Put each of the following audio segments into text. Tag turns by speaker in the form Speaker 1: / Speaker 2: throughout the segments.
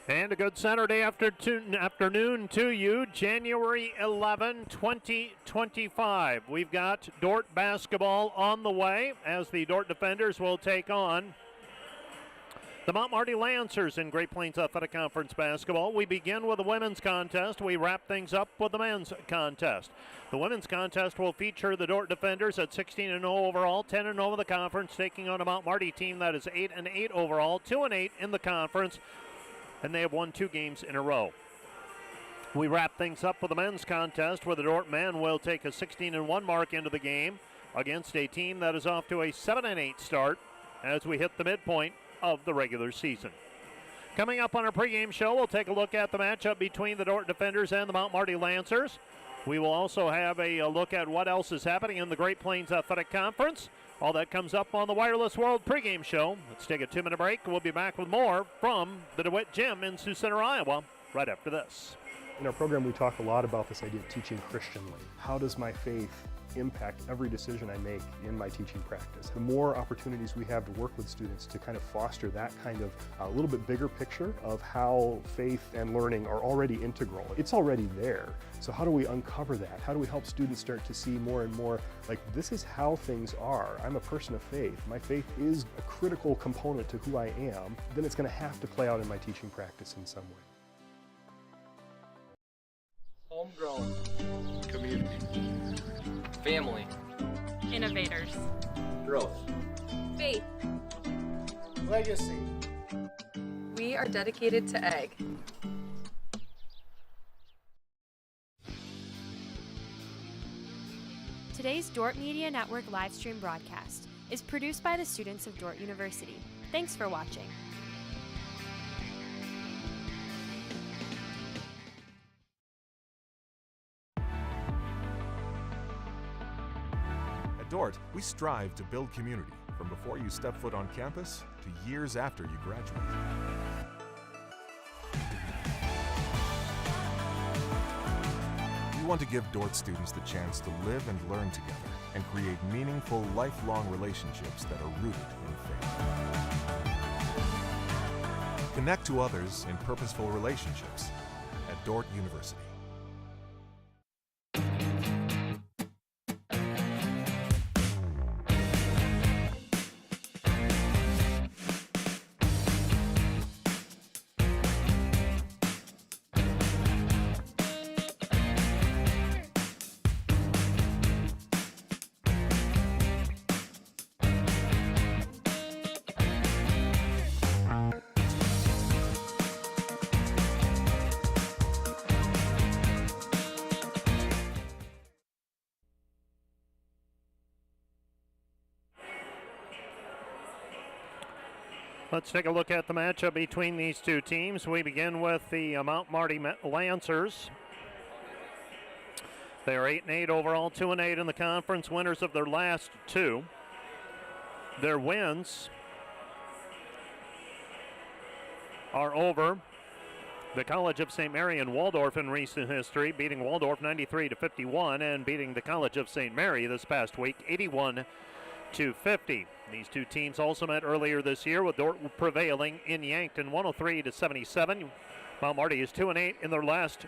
Speaker 1: And a good Saturday afternoon to you, January 11, 2025. We've got Dordt basketball on the way as the Dordt defenders will take on the Mount Marty Lancers in Great Plains Athletic Conference basketball. We begin with the women's contest. We wrap things up with the men's contest. The women's contest will feature the Dordt defenders at 16-0 overall, 10-0 in the conference, taking on a Mount Marty team that is 8-8 overall, 2-8 in the conference, and they have won 2 games in a row. We wrap things up with the men's contest where the Dordt men will take a 16-1 mark into the game against a team that is off to a 7-8 start as we hit the midpoint of the regular season. Coming up on our pregame show, we'll take a look at the matchup between the Dordt defenders and the Mount Marty Lancers. We will also have a look at what else is happening in the Great Plains Athletic Conference. All that comes up on the Wireless World pregame show. Let's take a 2-minute break. We'll be back with more from the DeWitt Gym in Sioux Center, Iowa, right after this.
Speaker 2: In our program, we talk a lot about this idea of teaching Christianly. How does my faith impact every decision I make in my teaching practice? The more opportunities we have to work with students to kind of foster that kind of a little bit bigger picture of how faith and learning are already integral. It's already there. So how do we uncover that? How do we help students start to see more and more like this is how things are? I'm a person of faith. My faith is a critical component to who I am. Then it's going to have to play out in my teaching practice in some way.
Speaker 3: Homegrown. Community. Family.
Speaker 4: Innovators.
Speaker 3: Growth.
Speaker 4: Faith.
Speaker 3: Legacy.
Speaker 4: We are dedicated to ag.
Speaker 5: Today's Dordt Media Network live stream broadcast is produced by the students of Dordt University. Thanks for watching.
Speaker 6: At Dordt, we strive to build community from before you step foot on campus to years after you graduate. We want to give Dordt students the chance to live and learn together and create meaningful, lifelong relationships that are rooted in faith. Connect to others in purposeful relationships at Dordt University.
Speaker 1: Let's take a look at the matchup between these two teams. We begin with the Mount Marty Lancers. They are 8-8 overall, 2-8 in the conference, winners of their last 2. Their wins are over the College of St. Mary and Waldorf in recent history, beating Waldorf 93-51 and beating the College of St. Mary this past week 81-50. These two teams also met earlier this year with Dordt prevailing in Yankton 103-77. Mount Marty is 2-8 in their last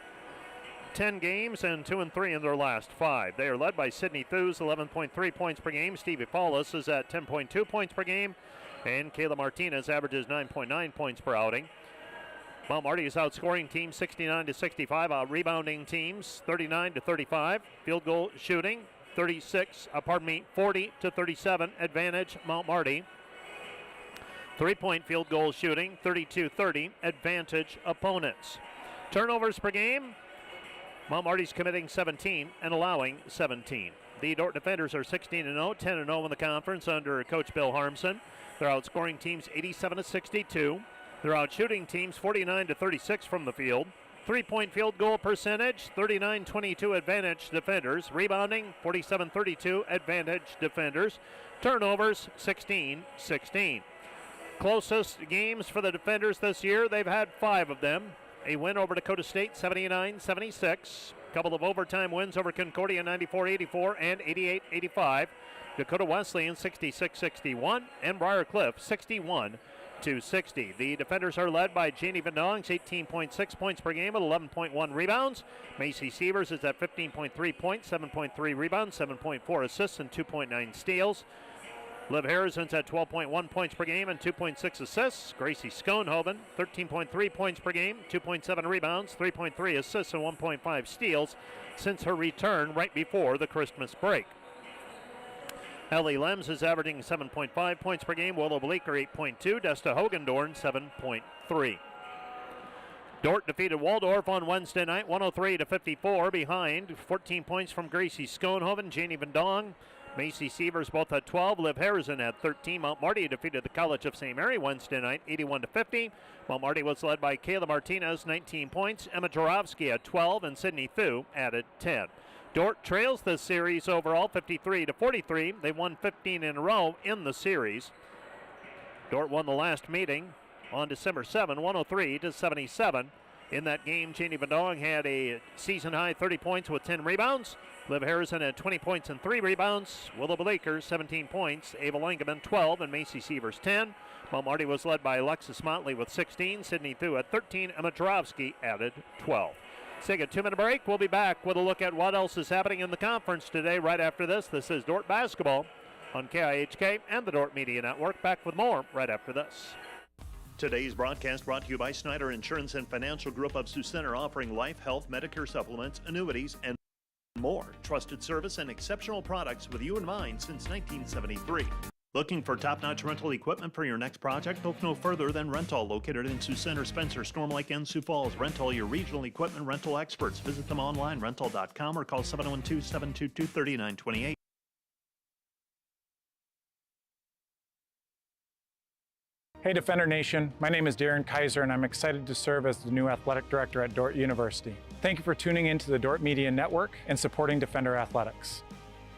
Speaker 1: 10 games and 2-3 in their last 5. They are led by Sidney Thews, 11.3 points per game. Stevie Paulus is at 10.2 points per game, and Kayla Martinez averages 9.9 points per outing. Mount Marty is outscoring teams 69-65, out-rebounding teams 39-35. Field goal shooting 40-37 advantage Mount Marty. 3-point field goal shooting 32-30 advantage opponents. Turnovers per game, Mount Marty's committing 17 and allowing 17. The Dordt defenders are 16-0, 10-0 in the conference under Coach Bill Harmson. They're outscoring teams 87-62. They're outshooting teams 49-36 from the field. 3-point field goal percentage, 39-22 advantage defenders. Rebounding, 47-32 advantage defenders. Turnovers, 16-16. Closest games for the defenders this year, they've had 5 of them. A win over Dakota State, 79-76. A couple of overtime wins over Concordia, 94-84 and 88-85. Dakota Wesleyan, 66-61. And Briar Cliff, 61-56. 62-60. The defenders are led by Jeannie Van Dongs, 18.6 points per game with 11.1 rebounds. Macy Sievers is at 15.3 points, 7.3 rebounds, 7.4 assists, and 2.9 steals. Liv Harrison's at 12.1 points per game and 2.6 assists. Gracie Schoenhoven, 13.3 points per game, 2.7 rebounds, 3.3 assists, and 1.5 steals since her return right before the Christmas break. Ellie Lems is averaging 7.5 points per game. Willow Bleeker 8.2. Desta Hogendorn 7.3. Dordt defeated Waldorf on Wednesday night 103-54 behind. 14 points from Gracie Schoenhoven, Janie Van Dong, Macy Sievers both at 12. Liv Harrison at 13. Mount Marty defeated the College of St. Mary Wednesday night 81-50. Mount Marty was led by Kayla Martinez, 19 points. Emma Jarowski at 12 and Sydney Thu added 10. Dordt trails this series overall 53-43. They won 15 in a row in the series. Dordt won the last meeting on December 7, 103-77. In that game, Janie Van Dong had a season-high 30 points with 10 rebounds. Liv Harrison had 20 points and 3 rebounds. Willow Bleeker, 17 points. Ava Langeman, 12, and Macy Sievers, 10. Mount Marty was led by Alexis Motley with 16. Sydney Thu at 13. Emma Jarowski added 12. Let's take a 2-minute break. We'll be back with a look at what else is happening in the conference today right after this. This is Dordt Basketball on KIHK and the Dordt Media Network. Back with more right after this. Today's broadcast brought to you by Snyder Insurance and Financial Group of Sioux Center, offering life, health, Medicare supplements, annuities, and more. Trusted service and exceptional products with you in mind since 1973. Looking for top-notch rental equipment for your next project? Look no further than Rental, located in Sioux Center, Spencer, Storm Lake, and Sioux Falls. Rental, your regional equipment rental experts. Visit them online, rental.com, or call 712-722-3928.
Speaker 7: Hey Defender Nation, my name is Darren Kaiser and I'm excited to serve as the new athletic director at Dordt University. Thank you for tuning in to the Dordt Media Network and supporting Defender Athletics.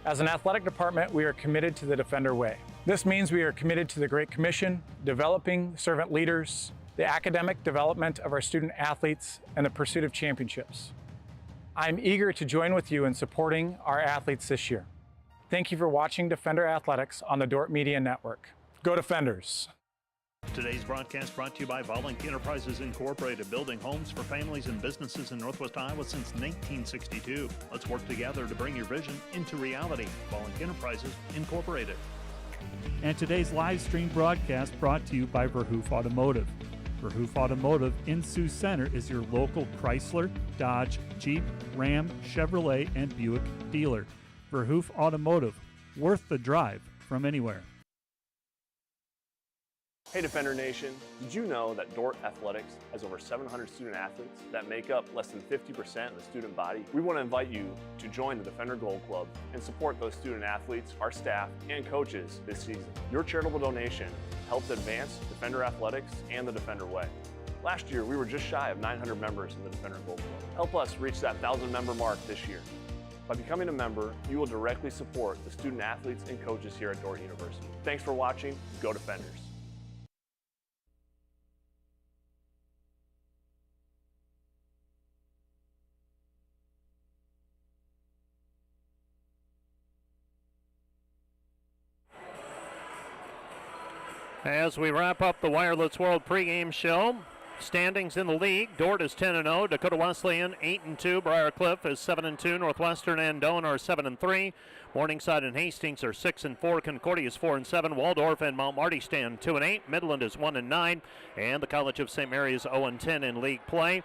Speaker 7: As an athletic department, we are committed to the Defender way. This means we are committed to the Great Commission, developing servant leaders, the academic development of our student athletes, and the pursuit of championships. I'm eager to join with you in supporting our athletes this year. Thank you for watching Defender Athletics on the Dordt Media Network. Go Defenders!
Speaker 1: Today's broadcast brought to you by Volink Enterprises Incorporated, building homes for families and businesses in Northwest Iowa since 1962. Let's work together to bring your vision into reality. Volink Enterprises Incorporated.
Speaker 8: And today's live stream broadcast brought to you by Verhoof Automotive. Verhoof Automotive in Sioux Center is your local Chrysler, Dodge, Jeep, Ram, Chevrolet, and Buick dealer. Verhoof Automotive, worth the drive from anywhere.
Speaker 9: Hey Defender Nation, did you know that Dordt Athletics has over 700 student athletes that make up less than 50% of the student body? We want to invite you to join the Defender Gold Club and support those student athletes, our staff, and coaches this season. Your charitable donation helps advance Defender Athletics and the Defender Way. Last year, we were just shy of 900 members in the Defender Gold Club. Help us reach that 1,000 member mark this year. By becoming a member, you will directly support the student athletes and coaches here at Dordt University. Thanks for watching. Go Defenders!
Speaker 1: As we wrap up the Wireless World pregame show, standings in the league: Dordt is 10-0, Dakota Wesleyan 8-2, Briar Cliff is 7-2, Northwestern and Doane are 7-3, Morningside and Hastings are 6-4, Concordia is 4-7, Waldorf and Mount Marty stand 2-8, Midland is 1-9, and the College of St. Mary is 0-10 in league play.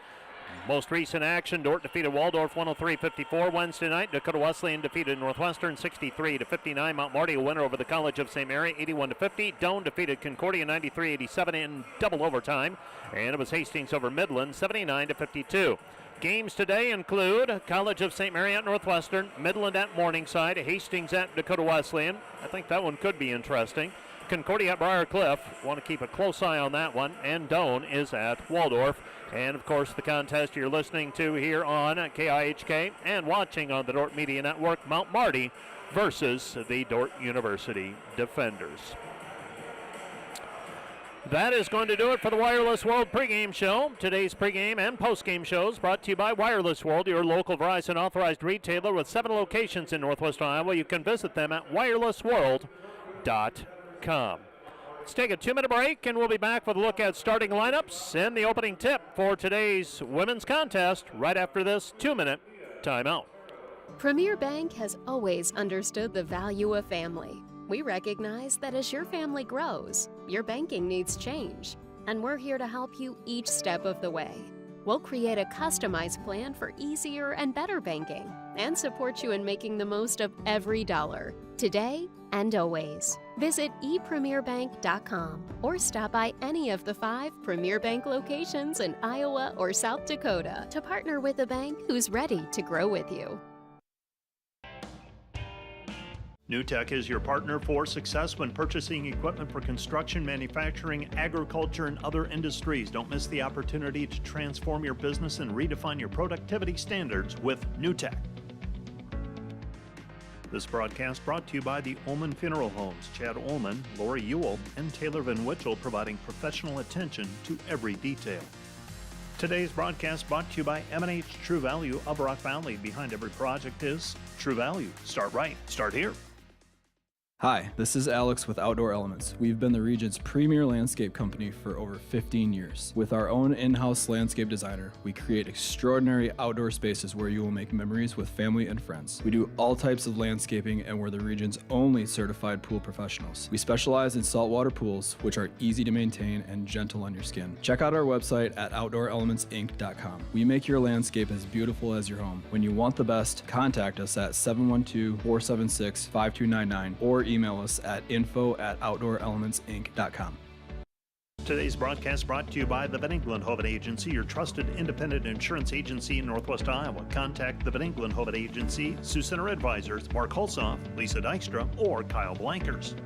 Speaker 1: Most recent action: Dordt defeated Waldorf 103-54 Wednesday night. Dakota Wesleyan defeated Northwestern 63-59. Mount Marty a winner over the College of St. Mary 81-50. Doane defeated Concordia 93-87 in double overtime, and it was Hastings over Midland 79-52. Games today include College of St. Mary at Northwestern, Midland at Morningside, Hastings at Dakota Wesleyan. I think that one could be interesting. Concordia at Briar Cliff. Want to keep a close eye on that one. And Doane is at Waldorf. And, of course, the contest you're listening to here on KIHK and watching on the Dordt Media Network, Mount Marty versus the Dordt University Defenders. That is going to do it for the Wireless World pregame show. Today's pregame and postgame shows brought to you by Wireless World, your local Verizon authorized retailer with 7 locations in Northwest Iowa. You can visit them at wirelessworld.com. Let's take a 2-minute break, and we'll be back with a look at starting lineups and the opening tip for today's women's contest right after this 2-minute timeout.
Speaker 10: Premier Bank has always understood the value of family. We recognize that as your family grows, your banking needs change, and we're here to help you each step of the way. We'll create a customized plan for easier and better banking and support you in making the most of every dollar, today and always. Visit epremierbank.com or stop by any of the 5 Premier Bank locations in Iowa or South Dakota to partner with a bank who's ready to grow with you.
Speaker 1: NewTek is your partner for success when purchasing equipment for construction, manufacturing, agriculture, and other industries. Don't miss the opportunity to transform your business and redefine your productivity standards with NewTek. This broadcast brought to you by the Ullman Funeral Homes. Chad Ullman, Lori Ewell, and Taylor Van Witchell providing professional attention to every detail. Today's broadcast brought to you by M&H True Value of Rock Valley. Behind every project is True Value. Start right. Start here.
Speaker 11: Hi, this is Alex with Outdoor Elements. We've been the region's premier landscape company for over 15 years. With our own in-house landscape designer, we create extraordinary outdoor spaces where you will make memories with family and friends. We do all types of landscaping, and we're the region's only certified pool professionals. We specialize in saltwater pools, which are easy to maintain and gentle on your skin. Check out our website at OutdoorElementsInc.com. We make your landscape as beautiful as your home. When you want the best, contact us at 712-476-5299 or email us at info@OutdoorElementsInc.com.
Speaker 1: Today's broadcast brought to you by the Van Engelen-Hoven Agency, your trusted independent insurance agency in Northwest Iowa. Contact the Van Engelen-Hoven Agency, Sioux Center Advisors, Mark Hulsoff, Lisa Dykstra, or Kyle Blankers.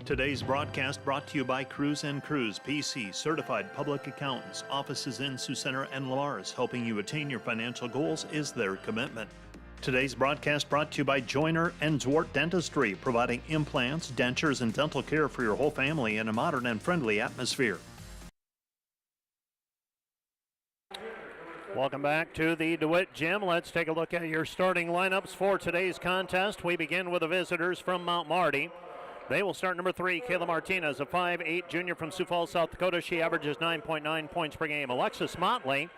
Speaker 1: Today's broadcast brought to you by Cruz & Cruz, PC, certified public accountants, offices in Sioux Center and Lamar's. Helping you attain your financial goals is their commitment. Today's broadcast brought to you by Joyner and Dordt Dentistry, providing implants, dentures, and dental care for your whole family in a modern and friendly atmosphere. Welcome back to the DeWitt Gym. Let's take a look at your starting lineups for today's contest. We begin with the visitors from Mount Marty. They will start number 3, Kayla Martinez, a 5'8 junior from Sioux Falls, South Dakota. She averages 9.9 points per game. Alexis Motley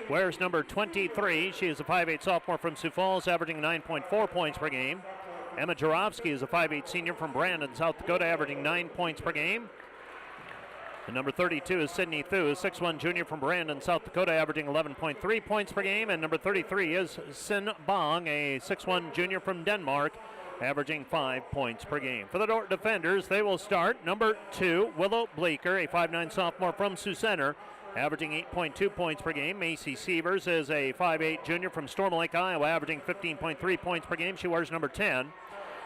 Speaker 1: wears number 23. She is a 5'8 sophomore from Sioux Falls, averaging 9.4 points per game. Emma Jarofsky is a 5'8 senior from Brandon, South Dakota, averaging 9 points per game. And number 32 is Sydney Thu, a 6'1 junior from Brandon, South Dakota, averaging 11.3 points per game. And number 33 is Sin Bong, a 6'1 junior from Denmark, averaging 5 points per game. For the Dordt defenders, they will start number 2, Willow Bleeker, a 5'9 sophomore from Sioux Center, averaging 8.2 points per game. Macy Sievers is a 5'8 junior from Storm Lake, Iowa, averaging 15.3 points per game. She wears number 10.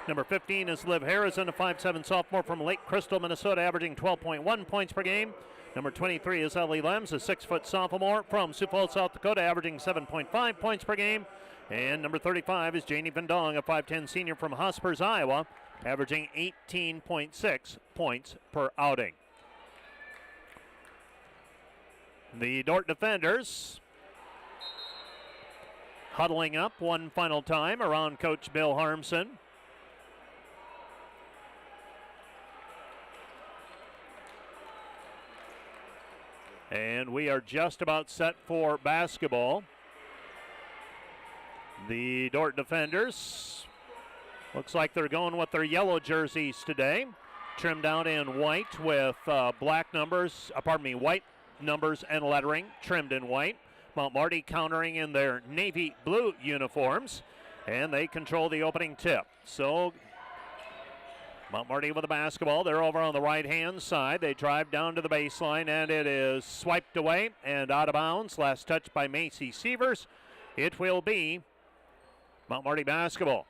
Speaker 1: Number 15 is Liv Harrison, a 5'7 sophomore from Lake Crystal, Minnesota, averaging 12.1 points per game. Number 23 is Ellie Lems, a 6' sophomore from Sioux Falls, South Dakota, averaging 7.5 points per game. And number 35 is Janie Van Dong, a 5'10 senior from Hospers, Iowa, averaging 18.6 points per outing. The Dordt defenders huddling up one final time around Coach Bill Harmson. And we are just about set for basketball. The Dordt defenders, looks like they're going with their yellow jerseys today, trimmed out in white with white numbers and lettering trimmed in white. Mount Marty countering in their navy blue uniforms, and they control the opening tip. So Mount Marty with the basketball. They're over on the right-hand side. They drive down to the baseline, and it is swiped away and out of bounds. Last touch by Macy Sievers. It will be Mount Marty basketball.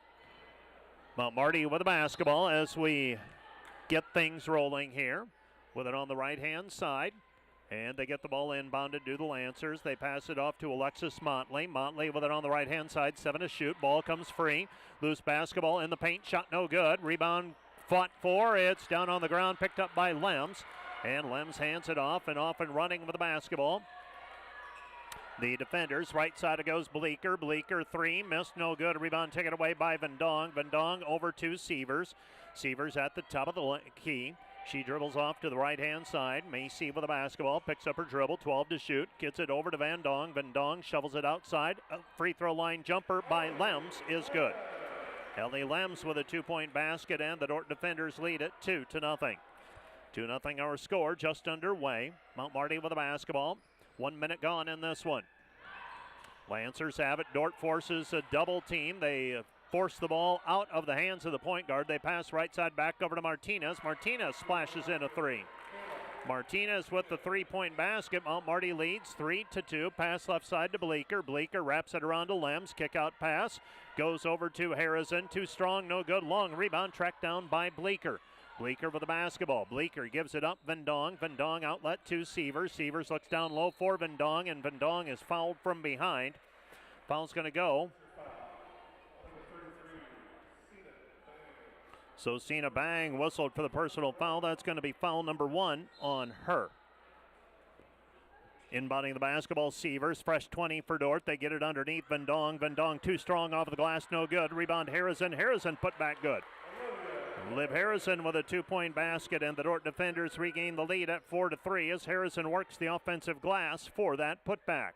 Speaker 1: Mount Marty with the basketball as we get things rolling here with it on the right-hand side. And they get the ball inbounded to the Lancers. They pass it off to Alexis Motley. Motley with it on the right-hand side, 7 to shoot. Ball comes free. Loose basketball in the paint, shot no good. Rebound fought for. It's down on the ground, picked up by Lems. And Lems hands it off and running with the basketball. The defenders, right side it goes Bleeker. Bleeker 3, missed, no good. Rebound taken away by Van Dong. Van Dong over to Sievers. Sievers at the top of the key. She dribbles off to the right-hand side. Macy with the basketball, picks up her dribble, 12 to shoot, gets it over to Van Dong. Van Dong shovels it outside. A free throw line jumper by Lems is good. Ellie Lems with a 2-point basket, and the Dordt defenders lead it 2-0. 2-0 our score, just underway. Mount Marty with the basketball. 1 minute gone in this one. Lancers have it. Dordt forces a double team. They force the ball out of the hands of the point guard. They pass right side back over to Martinez. Martinez splashes in a three. Martinez with the 3-point basket. Mount Marty leads 3-2. Pass left side to Bleeker. Bleeker wraps it around to Lems. Kick out pass. Goes over to Harrison. Too strong, no good. Long rebound tracked down by Bleeker. Bleeker with the basketball. Bleeker gives it up. Vendong. Vendong outlet to Sievers. Sievers looks down low for Vendong, and Vendong is fouled from behind. Foul's going to go. So Cena Bang whistled for the personal foul. That's going to be foul number 1 on her. Inbounding the basketball, Sievers. Fresh 20 for Dordt. They get it underneath Vendong. Vendong too strong off of the glass. No good. Rebound Harrison. Harrison put back good. Liv Harrison with a 2-point basket, and the Dordt defenders regain the lead at 4-3 as Harrison works the offensive glass for that putback.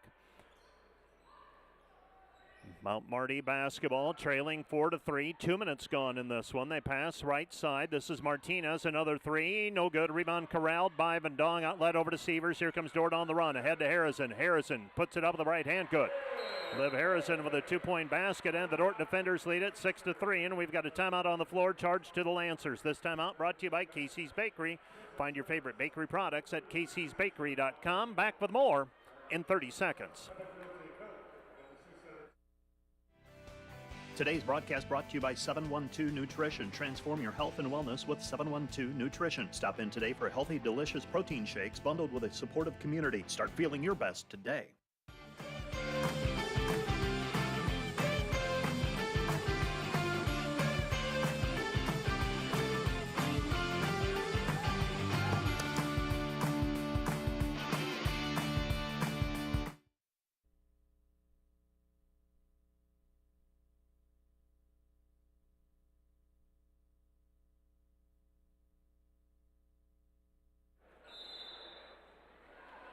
Speaker 1: Mount Marty basketball trailing 4-3. 2 minutes gone in this one. They pass right side. This is Martinez. Another three. No good. Rebound corralled by Vendong. Outlet over to Sievers. Here comes Dordt on the run. Ahead to Harrison. Harrison puts it up with the right hand. Good. Liv Harrison with a 2-point basket, and the Dordt defenders lead it 6-3. And we've got a timeout on the floor charged to the Lancers. This timeout brought to you by Casey's Bakery. Find your favorite bakery products at caseysbakery.com. Back with more in 30 seconds.
Speaker 12: Today's broadcast brought to you by 712 Nutrition. Transform your health and wellness with 712 Nutrition. Stop in today for healthy, delicious protein shakes bundled with a supportive community. Start feeling your best today.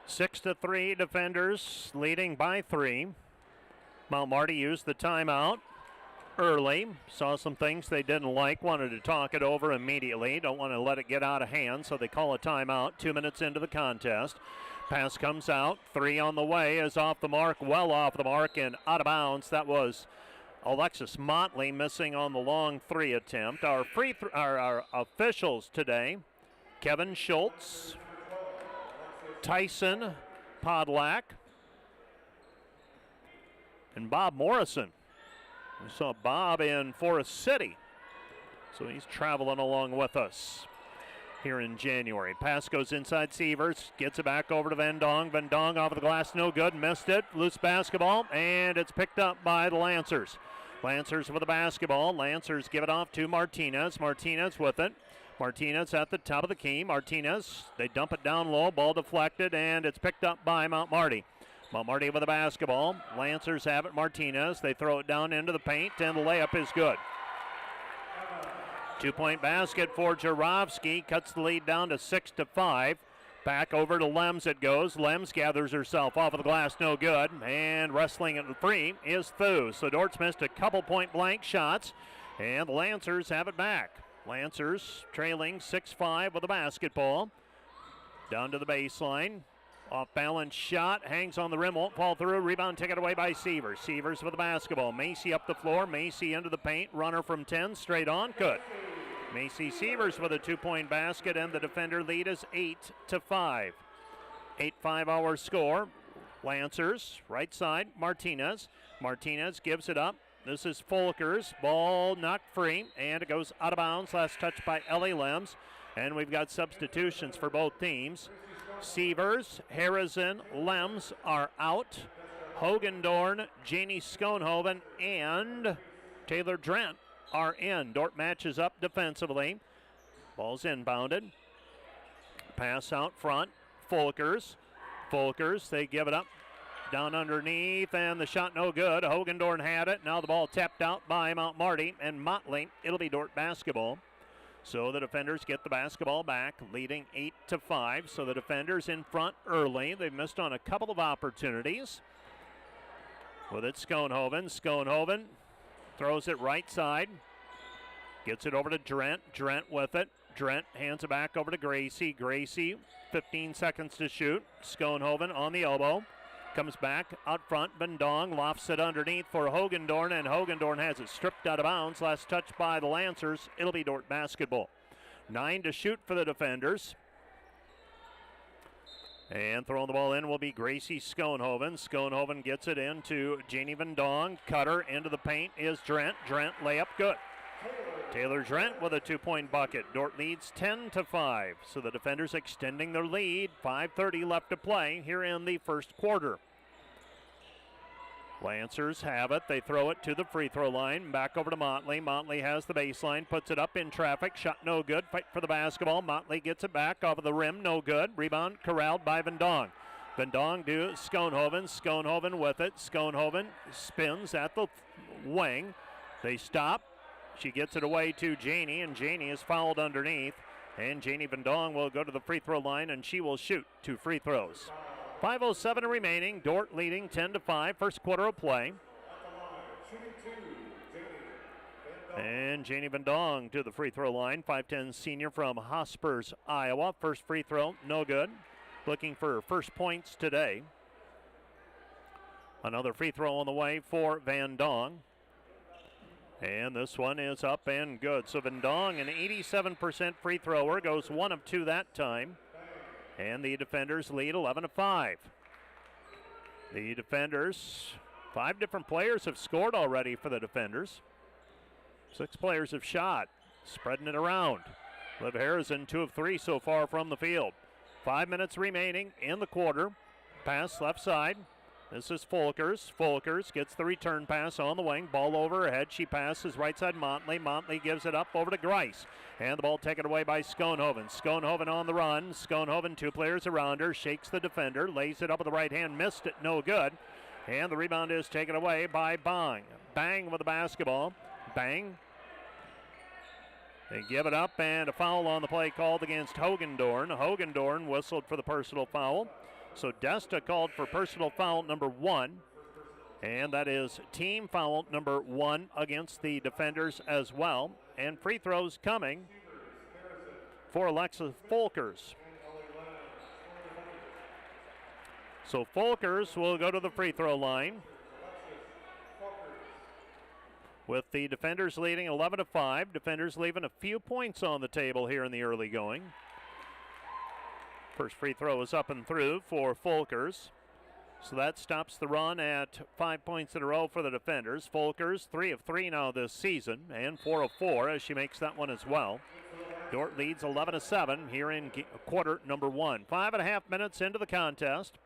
Speaker 1: Six to 3 defenders leading by 3. Mount Marty used the timeout early. Saw some things they didn't like. Wanted to talk it over immediately. Don't want to let it get out of hand, so they call a timeout 2 minutes into the contest. Pass comes out. 3 on the way is off the mark. Well off the mark and out of bounds. That was Alexis Motley missing on the long 3 attempt. Our our officials today, Kevin Schultz, Tyson Podlack, and Bob Morrison. We saw Bob in Forest City, so he's traveling along with us here in January. Pass goes inside Sievers, gets it back over to Vendong. Vendong off of the glass, no good, missed it. Loose basketball, and it's picked up by the Lancers. Lancers with the basketball. Lancers give it off to Martinez. Martinez with it. Martinez at the top of the key. Martinez, they dump it down low, ball deflected, and it's picked up by Mount Marty. Mount Marty with the basketball. Lancers have it. Martinez, they throw it down into the paint, and the layup is good. 2-point basket for Jarofsky, cuts the lead down to 6-5. Back over to Lems it goes. Lems gathers herself off of the glass, no good, and wrestling at the 3 is Thu. So Dordt's missed a couple point-blank shots, and the Lancers have it back. Lancers trailing 6-5 with the basketball. Down to the baseline. Off balance shot. Hangs on the rim. Won't fall through. Rebound taken away by Sievers. Sievers with the basketball. Macy up the floor. Macy into the paint. Runner from 10. Straight on. Good. Macy Sievers with a 2-point basket. And the defender lead is 8-5. 8-5 our score. Lancers. Right side. Martinez. Martinez gives it up. This is Folkers. Ball knocked free, and it goes out of bounds. Last touch by Ellie Lems. And we've got substitutions for both teams. Sievers, Harrison, Lems are out. Hogendorn, Janie Schoenhoven, and Taylor Drent are in. Dordt matches up defensively. Ball's inbounded. Pass out front. Folkers. Folkers, they give it up. Down underneath, and the shot no good. Hogendorn had it. Now the ball tapped out by Mount Marty and Motley. It'll be Dordt basketball. So the defenders get the basketball back, leading 8-5. So the defenders in front early. They've missed on a couple of opportunities. With it, Schoenhoven. Schoenhoven throws it right side. Gets it over to Drent. Drent with it. Drent hands it back over to Gracie. Gracie, 15 seconds to shoot. Schoenhoven on the elbow. Comes back out front. Bendong lofts it underneath for Hogendorn, and Hogendorn has it stripped out of bounds. Last touch by the Lancers. It'll be Dordt basketball. 9 to shoot for the defenders. And throwing the ball in will be Gracie Schoenhoven. Schoenhoven gets it into Janie Vendong. Cutter into the paint is Drent. Drent layup good. Taylor Drent with a 2-point bucket. Dordt leads 10-5. So the defenders extending their lead. 5:30 left to play here in the first quarter. Lancers have it. They throw it to the free throw line. Back over to Motley. Motley has the baseline. Puts it up in traffic. Shot no good. Fight for the basketball. Motley gets it back off of the rim. No good. Rebound corralled by Vendong. Vendong to Schoenhoven. Schoenhoven with it. Schoenhoven spins at the wing. They stop. She gets it away to Janie, and Janie is fouled underneath. And Janie Vendong will go to the free throw line, and she will shoot 2 free throws. 5:07 remaining. Dordt leading 10-5. First quarter of play. And Janie Vendong to the free throw line. 5'10 senior from Hospers, Iowa. First free throw, no good. Looking for her first points today. Another free throw on the way for Van Dong. And this one is up and good. So Vendong, an 87% free thrower, goes 1 of 2 that time. And the defenders lead 11-5. The defenders, 5 different players have scored already for the defenders. 6 players have shot, spreading it around. Liv Harrison, 2 of 3 so far from the field. 5 minutes remaining in the quarter. Pass left side. This is Folkers. Folkers gets the return pass on the wing. Ball over her head. She passes right side Motley. Motley gives it up over to Grice. And the ball taken away by Schoenhoven. Schoenhoven on the run. Schoenhoven, 2 players around her. Shakes the defender. Lays it up with the right hand. Missed it. No good. And the rebound is taken away by Bang. Bang with the basketball. Bang. They give it up, and a foul on the play called against Hogendorn. Hogendorn whistled for the personal foul. So Desta called for personal foul number 1, and that is team foul number 1 against the defenders as well. And free throws coming for Alexis Folkers. So Folkers will go to the free throw line, with the defenders leading 11-5. Defenders leaving a few points on the table here in the early going. First free throw is up and through for Folkers. So that stops the run at 5 points in a row for the defenders. Folkers, 3 of 3 now this season, and 4 of 4 as she makes that one as well. Dordt leads 11-7 here in quarter number 1. 5.5 minutes into the contest.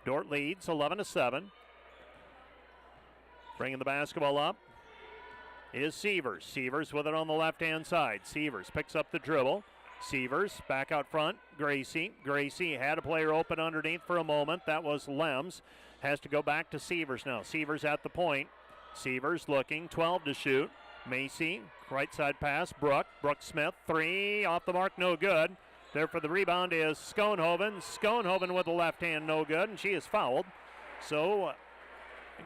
Speaker 1: Dordt leads 11-7. Bringing the basketball up is Sievers. Sievers with it on the left-hand side. Sievers picks up the dribble. Sievers back out front. Gracie. Gracie had a player open underneath for a moment. That was Lems. Has to go back to Sievers now. Sievers at the point. Sievers looking. 12 to shoot. Macy. Right side pass. Brooke. Brooke Smith. 3 off the mark. No good. There for the rebound is Schoenhoven. Schoenhoven with the left hand. No good. And she is fouled. So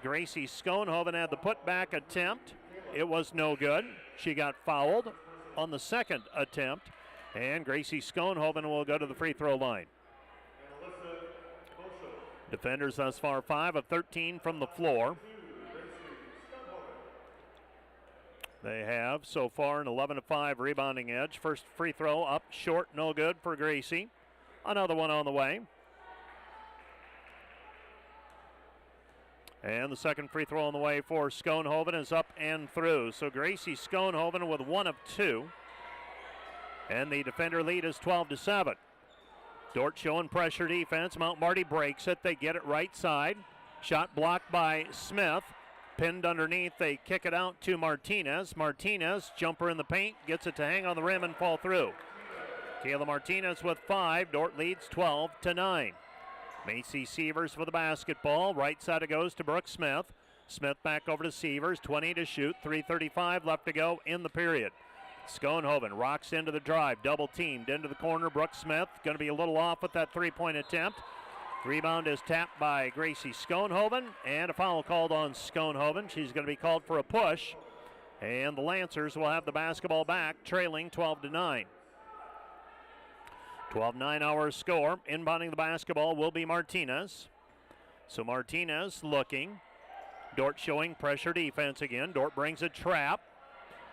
Speaker 1: Gracie Schoenhoven had the putback attempt. It was no good. She got fouled on the second attempt. And Gracie Schoenhoven will go to the free throw line. Defenders thus far 5 of 13 from the floor. They have so far an 11-5 rebounding edge. First free throw up short, no good for Gracie. Another one on the way. And the second free throw on the way for Schoenhoven is up and through. So Gracie Schoenhoven with 1 of 2. And the defender lead is 12-7. Dordt showing pressure defense. Mount Marty breaks it. They get it right side. Shot blocked by Smith. Pinned underneath. They kick it out to Martinez. Martinez, jumper in the paint, gets it to hang on the rim and fall through. Kayla Martinez with 5. Dordt leads 12-9. Macy Sievers for the basketball. Right side it goes to Brooke Smith. Smith back over to Sievers. 20 to shoot. 3:35 left to go in the period. Schoenhoven rocks into the drive, double teamed into the corner. Brooke Smith going to be a little off with that three-point attempt. Rebound is tapped by Gracie Schoenhoven, and a foul called on Schoenhoven. She's going to be called for a push, and the Lancers will have the basketball back, trailing 12-9. 12-9 our score. Inbounding the basketball will be Martinez. So Martinez looking. Dordt showing pressure defense again. Dordt brings a trap.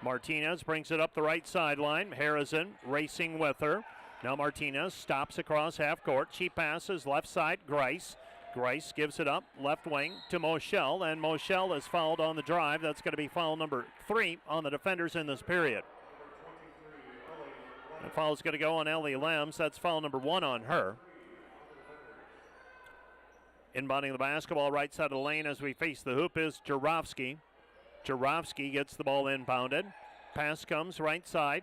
Speaker 1: Martinez brings it up the right sideline. Harrison racing with her. Now Martinez stops across half court. She passes left side, Grice. Grice gives it up left wing to Moschel, and Moschel is fouled on the drive. That's going to be foul number 3 on the defenders in this period. The foul is going to go on Ellie Lems. That's foul number 1 on her. Inbounding the basketball right side of the lane as we face the hoop is Jarofsky. Jarofsky gets the ball inbounded. Pass comes right side.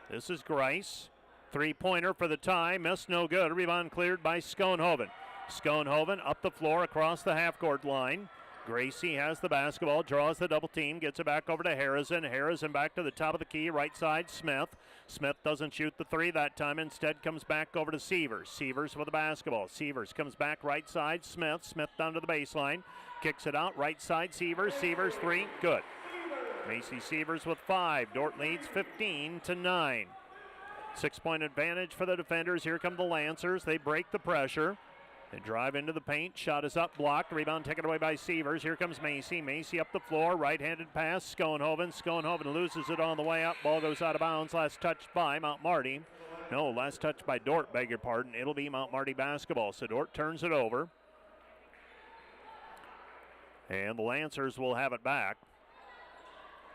Speaker 1: This is Grice. Three-pointer for the tie. Miss, no good. Rebound cleared by Schoenhoven. Schoenhoven up the floor across the half-court line. Gracie has the basketball, draws the double team, gets it back over to Harrison. Harrison back to the top of the key, right side, Smith. Smith doesn't shoot the three that time, instead comes back over to Sievers. Sievers with the basketball. Sievers comes back right side, Smith. Smith down to the baseline, kicks it out, right side, Sievers. Sievers, 3, good. Macy Sievers with 5. Dordt leads 15-9. 6-point advantage for the defenders. Here come the Lancers. They break the pressure. They drive into the paint. Shot is up, blocked. Rebound taken away by Sievers. Here comes Macy. Macy up the floor. Right-handed pass. Schoenhoven. Schoenhoven loses it on the way up. Ball goes out of bounds. Last touch by Mount Marty. No, last touch by Dordt, beg your pardon. It'll be Mount Marty basketball. So Dordt turns it over. And the Lancers will have it back.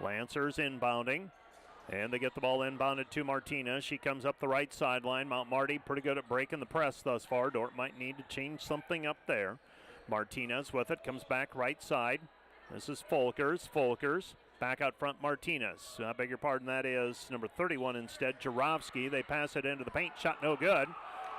Speaker 1: Lancers inbounding. And they get the ball inbounded to Martinez. She comes up the right sideline. Mount Marty pretty good at breaking the press thus far. Dordt might need to change something up there. Martinez with it, comes back right side. This is Folkers. Folkers back out front, Martinez. I beg your pardon, that is number 31 instead, Jarofsky. They pass it into the paint, shot no good.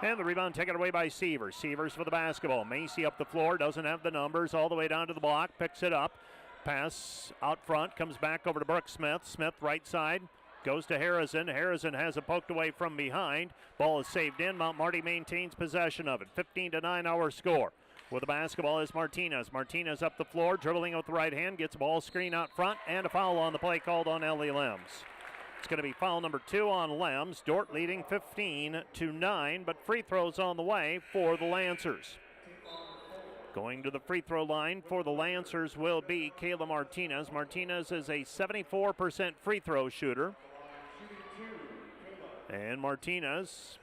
Speaker 1: And the rebound taken away by Sievers. Sievers for the basketball. Macy up the floor, doesn't have the numbers, all the way down to the block, picks it up. Pass out front, comes back over to Brooke Smith. Smith right side. Goes to Harrison. Harrison has it poked away from behind. Ball is saved in. Mount Marty maintains possession of it. 15-9 our score. With the basketball is Martinez. Martinez up the floor, dribbling with the right hand. Gets a ball screen out front, and a foul on the play called on Ellie Lems. It's going to be foul number 2 on Lems. Dordt leading 15-9, but free throws on the way for the Lancers. Going to the free throw line for the Lancers will be Kayla Martinez. Martinez is a 74% free throw shooter. And Martinez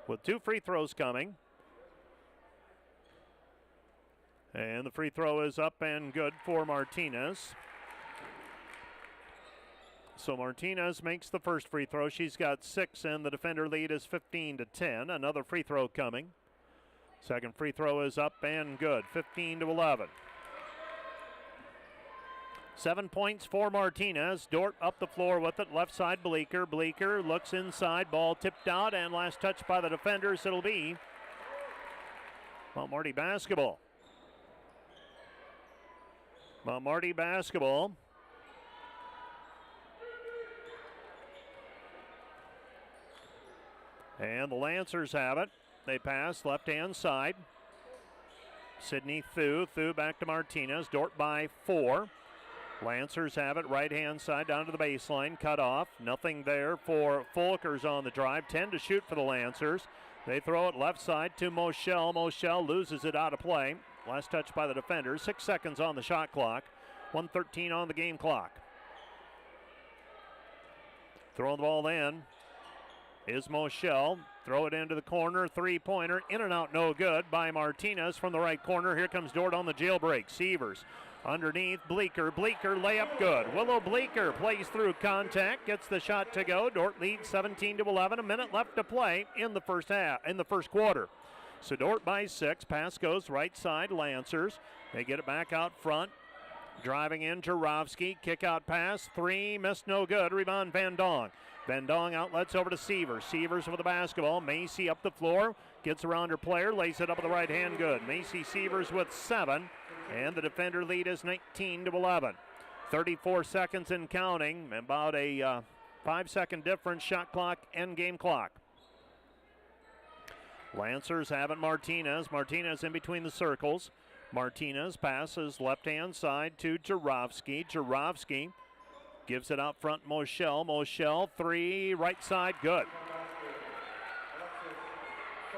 Speaker 1: with 2 free throws coming. And the free throw is up and good for Martinez. So Martinez makes the first free throw. She's got 6, and the defender lead is 15-10. Another free throw coming. Second free throw is up and good, 15-11. 7 points for Martinez. Dordt up the floor with it. Left side, Bleeker. Bleeker looks inside. Ball tipped out, and last touch by the defenders. It'll be Mount Marty basketball. Mount Marty basketball. And the Lancers have it. They pass left-hand side. Sydney Thu. Thu back to Martinez. Dordt by 4. Lancers have it right-hand side down to the baseline. Cut off. Nothing there for Folkers on the drive. 10 to shoot for the Lancers. They throw it left side to Moschel. Moschel loses it out of play. Last touch by the defenders. 6 seconds on the shot clock. 1:13 on the game clock. Throwing the ball in is Moschel. Throw it into the corner. Three-pointer. In and out, no good by Martinez from the right corner. Here comes Dordt on the jailbreak. Sievers underneath. Bleeker. Bleeker layup good. Willow Bleeker plays through contact. Gets the shot to go. Dordt leads 17-11. A minute left to play in the first quarter. So Dordt by 6. Pass goes right side. Lancers. They get it back out front. Driving in, Jarofsky. Kick out pass. 3. Missed, no good. Rebound, Van Dong. Van Dong outlets over to Sievers. Sievers with the basketball. Macy up the floor. Gets around her player. Lays it up with the right hand. Good. Macy Sievers with 7. And the defender lead is 19-11. 34 seconds and counting. About a 5-second difference. Shot clock, end game clock. Lancers have it Martinez. Martinez in between the circles. Martinez passes left-hand side to Jarofsky. Jarofsky gives it out front, Moschel. Moschel, three, right side, good.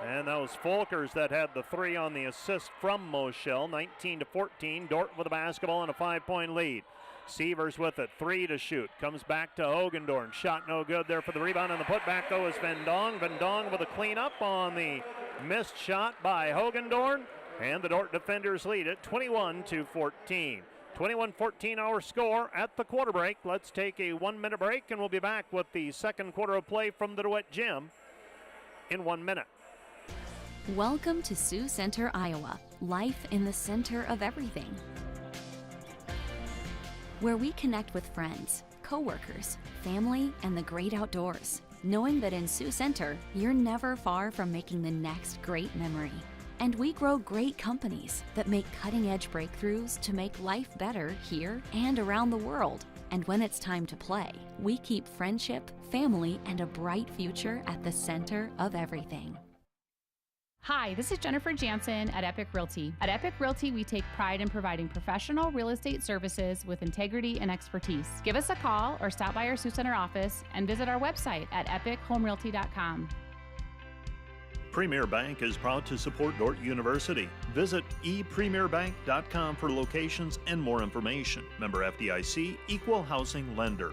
Speaker 1: And that was Folkers that had the three on the assist from Moschel. 19-14, Dordt with the basketball and a 5-point lead. Sievers with it, three to shoot. Comes back to Hogendorn. Shot no good there for the rebound, and the putback though is Vendong. Vendong with a cleanup on the missed shot by Hogendorn. And the Dordt defenders lead it 21-14. 21-14 our score at the quarter break. Let's take a 1-minute break, and we'll be back with the second quarter of play from the DeWitt Gym in 1 minute.
Speaker 13: Welcome to Sioux Center, Iowa. Life in the center of everything. Where we connect with friends, coworkers, family, and the great outdoors. Knowing that in Sioux Center, you're never far from making the next great memory. And we grow great companies that make cutting-edge breakthroughs to make life better here and around the world. And when it's time to play, we keep friendship, family, and a bright future at the center of everything.
Speaker 14: Hi, this is Jennifer Jansen at Epic Realty. At Epic Realty, we take pride in providing professional real estate services with integrity and expertise. Give us a call or stop by our Sioux Center office and visit our website at epichomerealty.com.
Speaker 12: Premier Bank is proud to support Dordt University. Visit epremierbank.com for locations and more information. Member FDIC, Equal Housing Lender.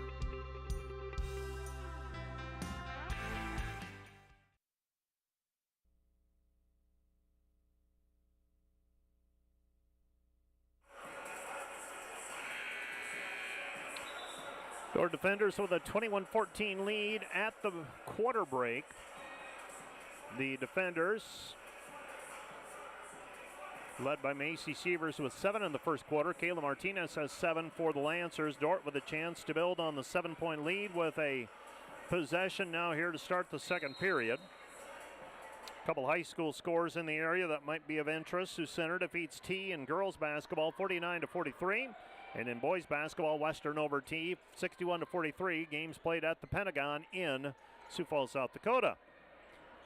Speaker 1: Dordt defenders with a 21-14 lead at the quarter break. The defenders, led by Macy Sievers with 7 in the first quarter. Kayla Martinez has 7 for the Lancers. Dordt with a chance to build on the 7-point lead with a possession now here to start the second period. A couple high school scores in the area that might be of interest. Sioux Center defeats T in girls basketball 49-43. And in boys basketball, Western over T 61-43. Games played at the Pentagon in Sioux Falls, South Dakota.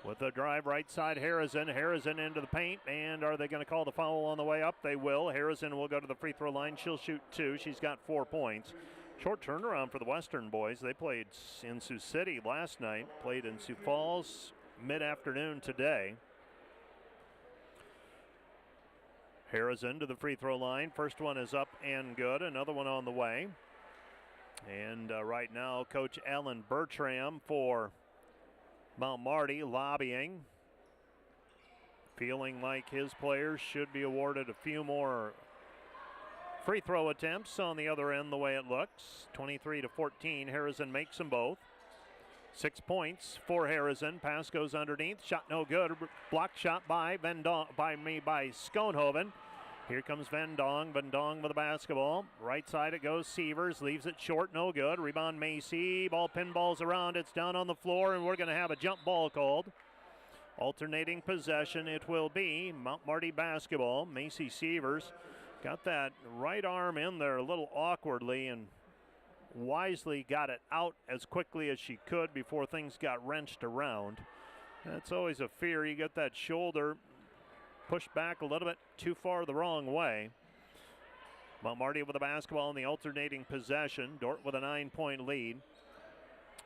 Speaker 1: With a drive right side, Harrison into the paint, and are they going to call the foul on the way up? They will. Harrison will go to the free throw line. She'll shoot 2. She's got 4 points. Short turnaround for the Western boys. They played in Sioux City last night, played in Sioux Falls mid-afternoon today. Harrison to the free throw line. First one is up and good. Another one on the way. And right now, Coach Alan Bertram for Mount Marty lobbying, feeling like his players should be awarded a few more free throw attempts on the other end the way it looks. 23-14, Harrison makes them both. 6 points for Harrison. Pass goes underneath. Shot no good. Blocked shot by Schoenhoven. Here comes Vendong. Vendong with the basketball. Right side it goes. Sievers leaves it short. No good. Rebound Macy. Ball pinballs around. It's down on the floor, and we're going to have a jump ball called. Alternating possession. It will be Mount Marty basketball. Macy Sievers got that right arm in there a little awkwardly and wisely got it out as quickly as she could before things got wrenched around. That's always a fear. You get that shoulder pushed back a little bit too far the wrong way. Mount Marty with the basketball in the alternating possession. Dordt with a 9-point lead.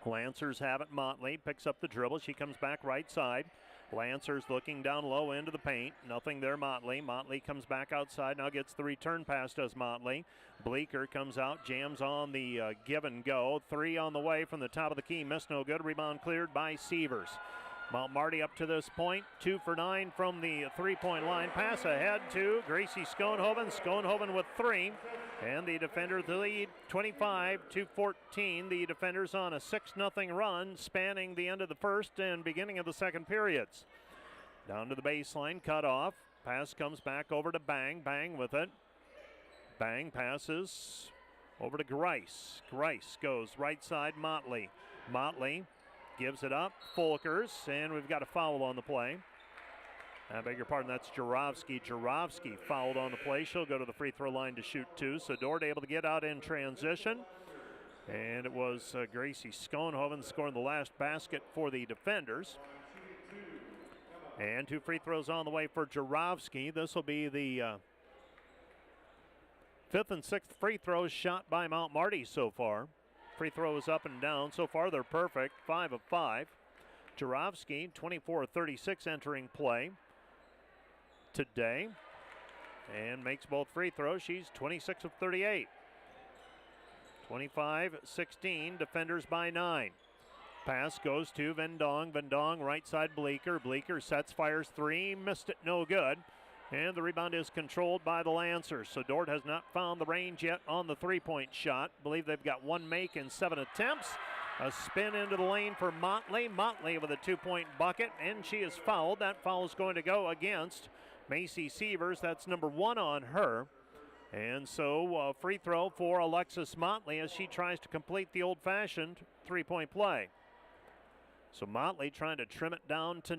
Speaker 1: Lancers have it. Motley picks up the dribble. She comes back right side. Lancers looking down low into the paint. Nothing there, Motley. Motley comes back outside. Now gets the return pass, does Motley. Bleeker comes out, jams on the give and go. 3 on the way from the top of the key. Missed no good. Rebound cleared by Sievers. Mount Marty up to this point, 2 for 9 from the three-point line. Pass ahead to Gracie Schoenhoven. Schoenhoven with 3. And the defenders lead 25-14. The defenders on a 6-0 run spanning the end of the first and beginning of the second periods. Down to the baseline, cut off. Pass comes back over to Bang. Bang with it. Bang passes over to Grice. Grice goes right side, Motley. Motley gives it up. Folkers, and we've got a foul on the play. I beg your pardon, that's Jarofsky. Jarofsky fouled on the play. She'll go to the free throw line to shoot 2. So Dordt able to get out in transition. And it was Gracie Schoenhoven scoring the last basket for the defenders. And 2 free throws on the way for Jarofsky. This will be the 5th and 6th free throws shot by Mount Marty so far. Free throws up and down. So far they're perfect, 5 of 5. Jarofsky, 24-36 entering play today. And makes both free throws. She's 26 of 38. 25-16, defenders by 9. Pass goes to Vendong. Vendong, right side Bleeker. Bleeker sets, fires 3, missed it, no good. And the rebound is controlled by the Lancers. So Dordt has not found the range yet on the three-point shot. Believe they've got 1 make in 7 attempts. A spin into the lane for Motley. Motley with a 2-point bucket, and she is fouled. That foul is going to go against Macy Sievers. That's number 1 on her. And so free throw for Alexis Motley as she tries to complete the old-fashioned three-point play. So Motley trying to trim it down to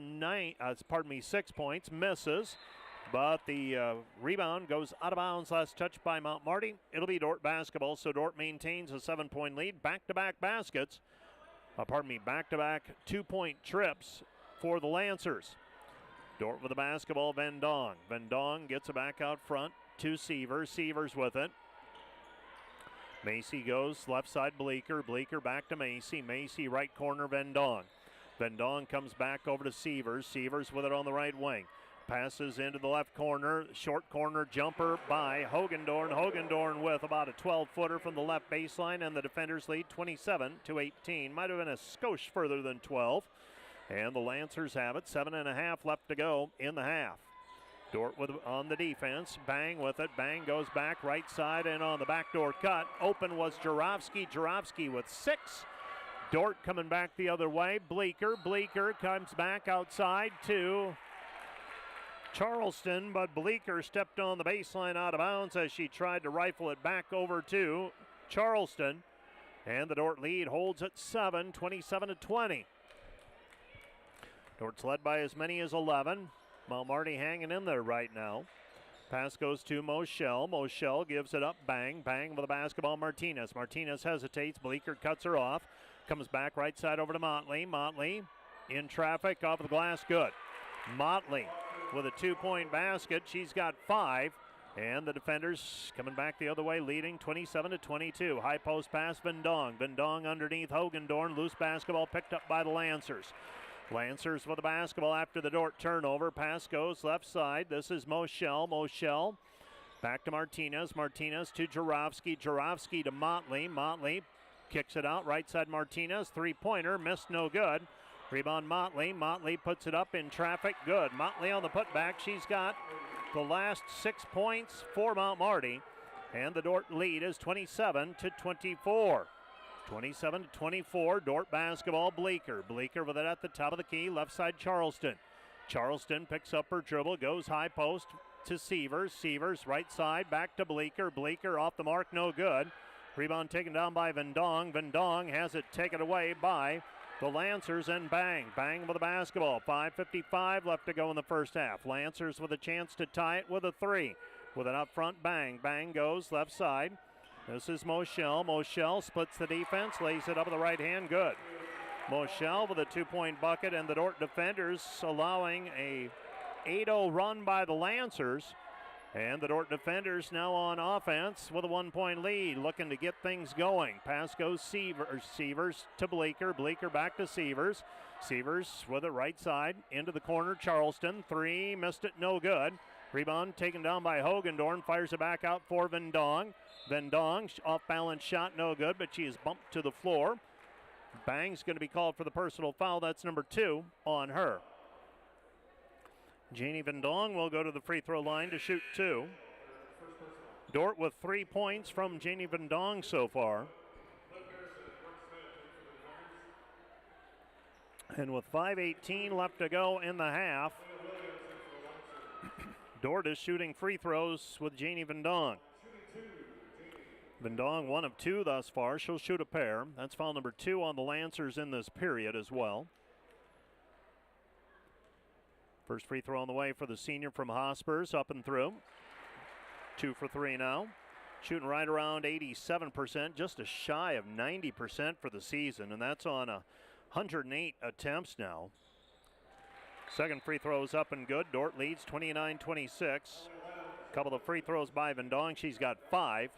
Speaker 1: 6 points, misses. But the rebound goes out of bounds. Last touch by Mount Marty. It'll be Dordt basketball, so Dordt maintains a 7-point lead. Back-to-back baskets. Back-to-back 2-point trips for the Lancers. Dordt with the basketball, Vendong. Vendong gets it back out front to Sievers. Sievers with it. Macy goes left side, Bleeker. Bleeker back to Macy. Macy right corner, Vendong. Vendong comes back over to Sievers. Sievers with it on the right wing. Passes into the left corner, short corner jumper by Hogendorn. Hogendorn with about a 12-footer from the left baseline, and the defenders lead 27-18. Might have been a skosh further than 12. And the Lancers have it. 7.5 left to go in the half. Dordt on the defense. Bang with it. Bang goes back right side and on the backdoor cut. Open was Jarofsky. Jarofsky with 6. Dordt coming back the other way. Bleeker. Bleeker comes back outside to Charleston, but Bleeker stepped on the baseline out of bounds as she tried to rifle it back over to Charleston. And the Dordt lead holds at 7, 27-20. Dordt's led by as many as 11. Mount Marty hanging in there right now. Pass goes to Moschel. Moschel gives it up. Bang. Bang with the basketball, Martinez. Martinez hesitates. Bleeker cuts her off. Comes back right side over to Motley. Motley in traffic off the glass. Good. Motley with a 2-point basket. She's got 5. And the defenders coming back the other way, leading 27-22. High post pass, Vendong. Vendong underneath Hogendorn. Loose basketball picked up by the Lancers. Lancers with the basketball after the Dordt turnover. Pass goes left side. This is Moschel. Moschel back to Martinez. Martinez to Jarofsky. Jarofsky to Motley. Motley kicks it out. Right side Martinez. 3-pointer. Missed, no good. Rebound Motley. Motley puts it up in traffic. Good. Motley on the putback. She's got the last 6 points for Mount Marty. And the Dordt lead is 27-24. 27-24, Dordt basketball, Bleeker. Bleeker with it at the top of the key, left side Charleston. Charleston picks up her dribble, goes high post to Sievers. Sievers right side, back to Bleeker. Bleeker off the mark, no good. Rebound taken down by Vendong. Vendong has it taken away by the Lancers, and Bang. Bang with the basketball. 5:55 left to go in the first half. Lancers with a chance to tie it with a 3. With an up front, Bang. Bang goes left side. This is Moschel. Moschel splits the defense, lays it up with the right hand. Good. Moschel with a 2-point bucket, and the Dordt defenders allowing a 8-0 run by the Lancers. And the Dordt defenders now on offense with a 1-point lead, looking to get things going. Pass goes Sievers to Bleeker. Bleeker back to Sievers. Sievers with it right side into the corner. Charleston, 3, missed it, no good. Rebound taken down by Hogendorn, fires it back out for Vendong. Vendong, off-balance shot, no good, but she is bumped to the floor. Bang's going to be called for the personal foul. That's number 2 on her. Janie Vendong will go to the free throw line to shoot 2. Dordt with 3 points from Janie Vendong so far. And with 5:18 left to go in the half, Dordt is shooting free throws with Janie Vendong. Vendong 1 of 2 thus far. She'll shoot a pair. That's foul number 2 on the Lancers in this period as well. First free throw on the way for the senior from Hospers, up and through. 2 for 3 now. Shooting right around 87%, just a shy of 90% for the season, and that's on 108 attempts now. Second free throw is up and good. Dordt leads 29-26. Couple of free throws by Vendong. She's got 5.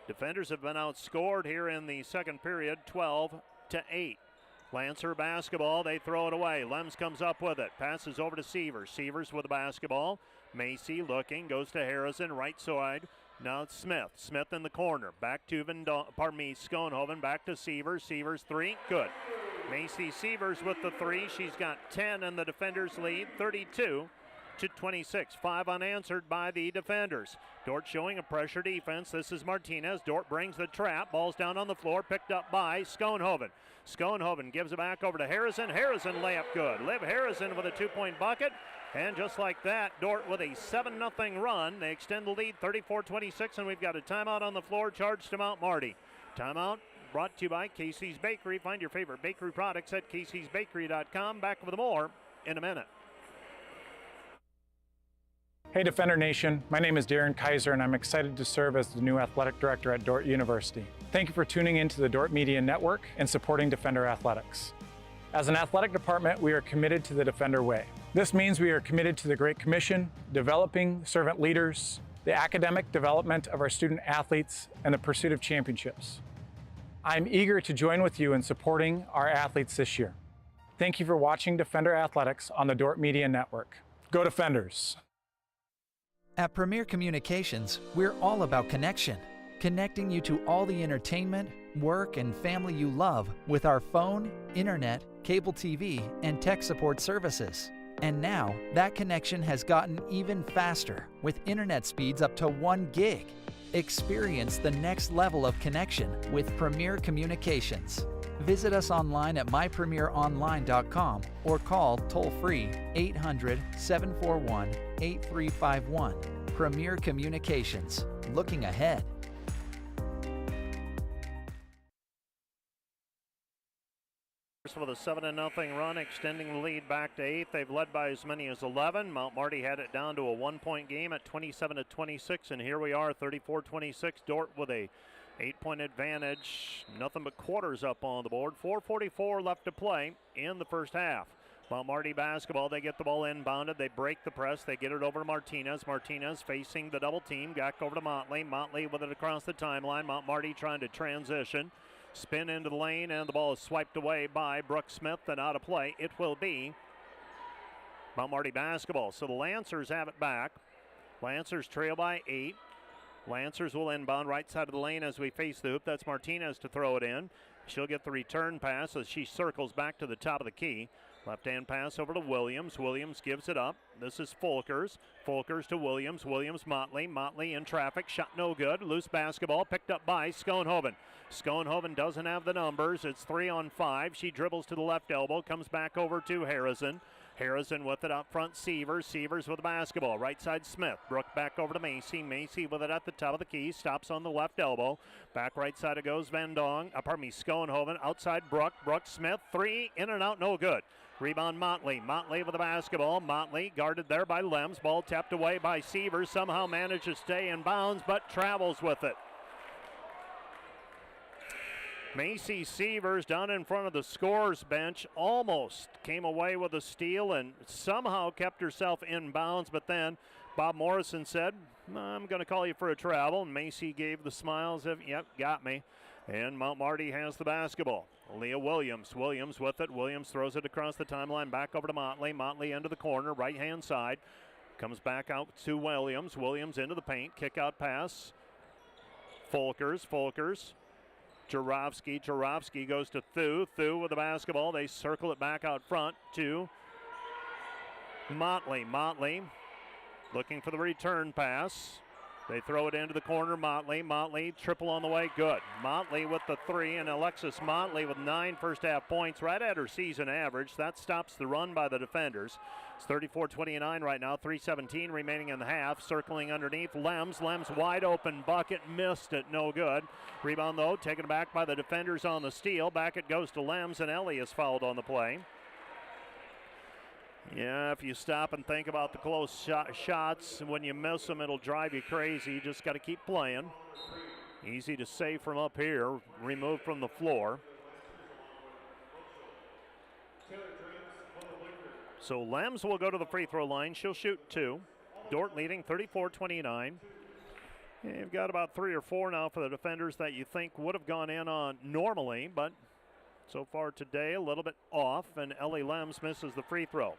Speaker 1: Defenders have been outscored here in the second period, 12-8. Lancer basketball, they throw it away. Lems comes up with it, passes over to Sievers. Sievers with the basketball. Macy looking, goes to Harrison, right side. Now it's Smith. Smith in the corner. Back to Schoenhoven, back to Sievers. Sievers 3, good. Macy Sievers with the 3. She's got 10 and the defenders lead 32-26. 5 unanswered by the defenders. Dordt showing a pressure defense. This is Martinez. Dordt brings the trap. Ball's down on the floor, picked up by Schoenhoven. Schoenhoven gives it back over to Harrison. Harrison layup good. Liv Harrison with a 2-point bucket. And just like that, Dordt with a 7-0 run. They extend the lead 34-26, and we've got a timeout on the floor charged to Mount Marty. Timeout brought to you by Casey's Bakery. Find your favorite bakery products at caseysbakery.com. Back with more in a minute.
Speaker 7: Hey Defender Nation, my name is Darren Kaiser and I'm excited to serve as the new athletic director at Dordt University. Thank you for tuning in to the Dordt Media Network and supporting Defender Athletics. As an athletic department, we are committed to the Defender way. This means we are committed to the Great Commission, developing servant leaders, the academic development of our student athletes, and the pursuit of championships. I'm eager to join with you in supporting our athletes this year. Thank you for watching Defender Athletics on the Dordt Media Network. Go Defenders!
Speaker 15: At Premier Communications, we're all about connection, connecting you to all the entertainment, work, and family you love with our phone, internet, cable TV, and tech support services. And now, that connection has gotten even faster with internet speeds up to 1 gig. Experience the next level of connection with Premier Communications. Visit us online at mypremieronline.com or call toll-free 800-741-8351. Premier Communications, looking ahead.
Speaker 1: With a 7-0 run, extending the lead back to 8. They've led by as many as 11. Mount Marty had it down to a 1-point game at 27-26, and here we are, 34-26. Dordt with a 8-point advantage. Nothing but quarters up on the board. 4:44 left to play in the first half. Mount Marty basketball, they get the ball inbounded. They break the press. They get it over to Martinez. Martinez facing the double team. Back over to Motley. Motley with it across the timeline. Mount Marty trying to transition. Spin into the lane, and the ball is swiped away by Brooke Smith and out of play. It will be Mount Marty basketball. So the Lancers have it back. Lancers trail by 8. Lancers will inbound right side of the lane as we face the hoop. That's Martinez to throw it in. She'll get the return pass as she circles back to the top of the key. Left-hand pass over to Williams. Williams gives it up. This is Folkers. Folkers to Williams. Williams, Motley. Motley in traffic. Shot no good. Loose basketball picked up by Schoenhoven. Schoenhoven doesn't have the numbers. It's 3 on 5. She dribbles to the left elbow. Comes back over to Harrison. Harrison with it up front. Sievers. Sievers with the basketball. Right side Smith. Brooke back over to Macy. Macy with it at the top of the key. Stops on the left elbow. Back right side it goes Schoenhoven. Outside Brooke. Brooke Smith. 3 in and out. No good. Rebound Motley. Motley with the basketball. Motley guarded there by Lems. Ball tapped away by Sievers. Somehow managed to stay in bounds but travels with it. Macy Sievers down in front of the scorer's bench almost came away with a steal and somehow kept herself in bounds, but then Bob Morrison said, I'm going to call you for a travel. And Macy gave the smiles of, yep, got me. And Mount Marty has the basketball. Leah Williams. Williams with it. Williams throws it across the timeline back over to Motley. Motley into the corner, right-hand side. Comes back out to Williams. Williams into the paint. Kick out pass. Folkers. Jarofsky goes to Thu. Thu with the basketball. They circle it back out front to Motley. Motley looking for the return pass. They throw it into the corner. Motley triple on the way. Good. Motley with the 3, and Alexis Motley with 9 first half points, right at her season average. That stops the run by the defenders. It's 34-29 right now. 3:17 remaining in the half. Circling underneath. Lems wide open bucket. Missed it. No good. Rebound though taken back by the defenders on the steal. Back it goes to Lems, and Ellie is fouled on the play. Yeah, if you stop and think about the close shots, when you miss them, it'll drive you crazy. You just got to keep playing. Easy to save from up here, removed from the floor. So Lems will go to the free throw line. She'll shoot 2. Dordt leading 34-29. You've got about 3 or 4 now for the defenders that you think would have gone in on normally, but so far today a little bit off, and Ellie Lems misses the free throw.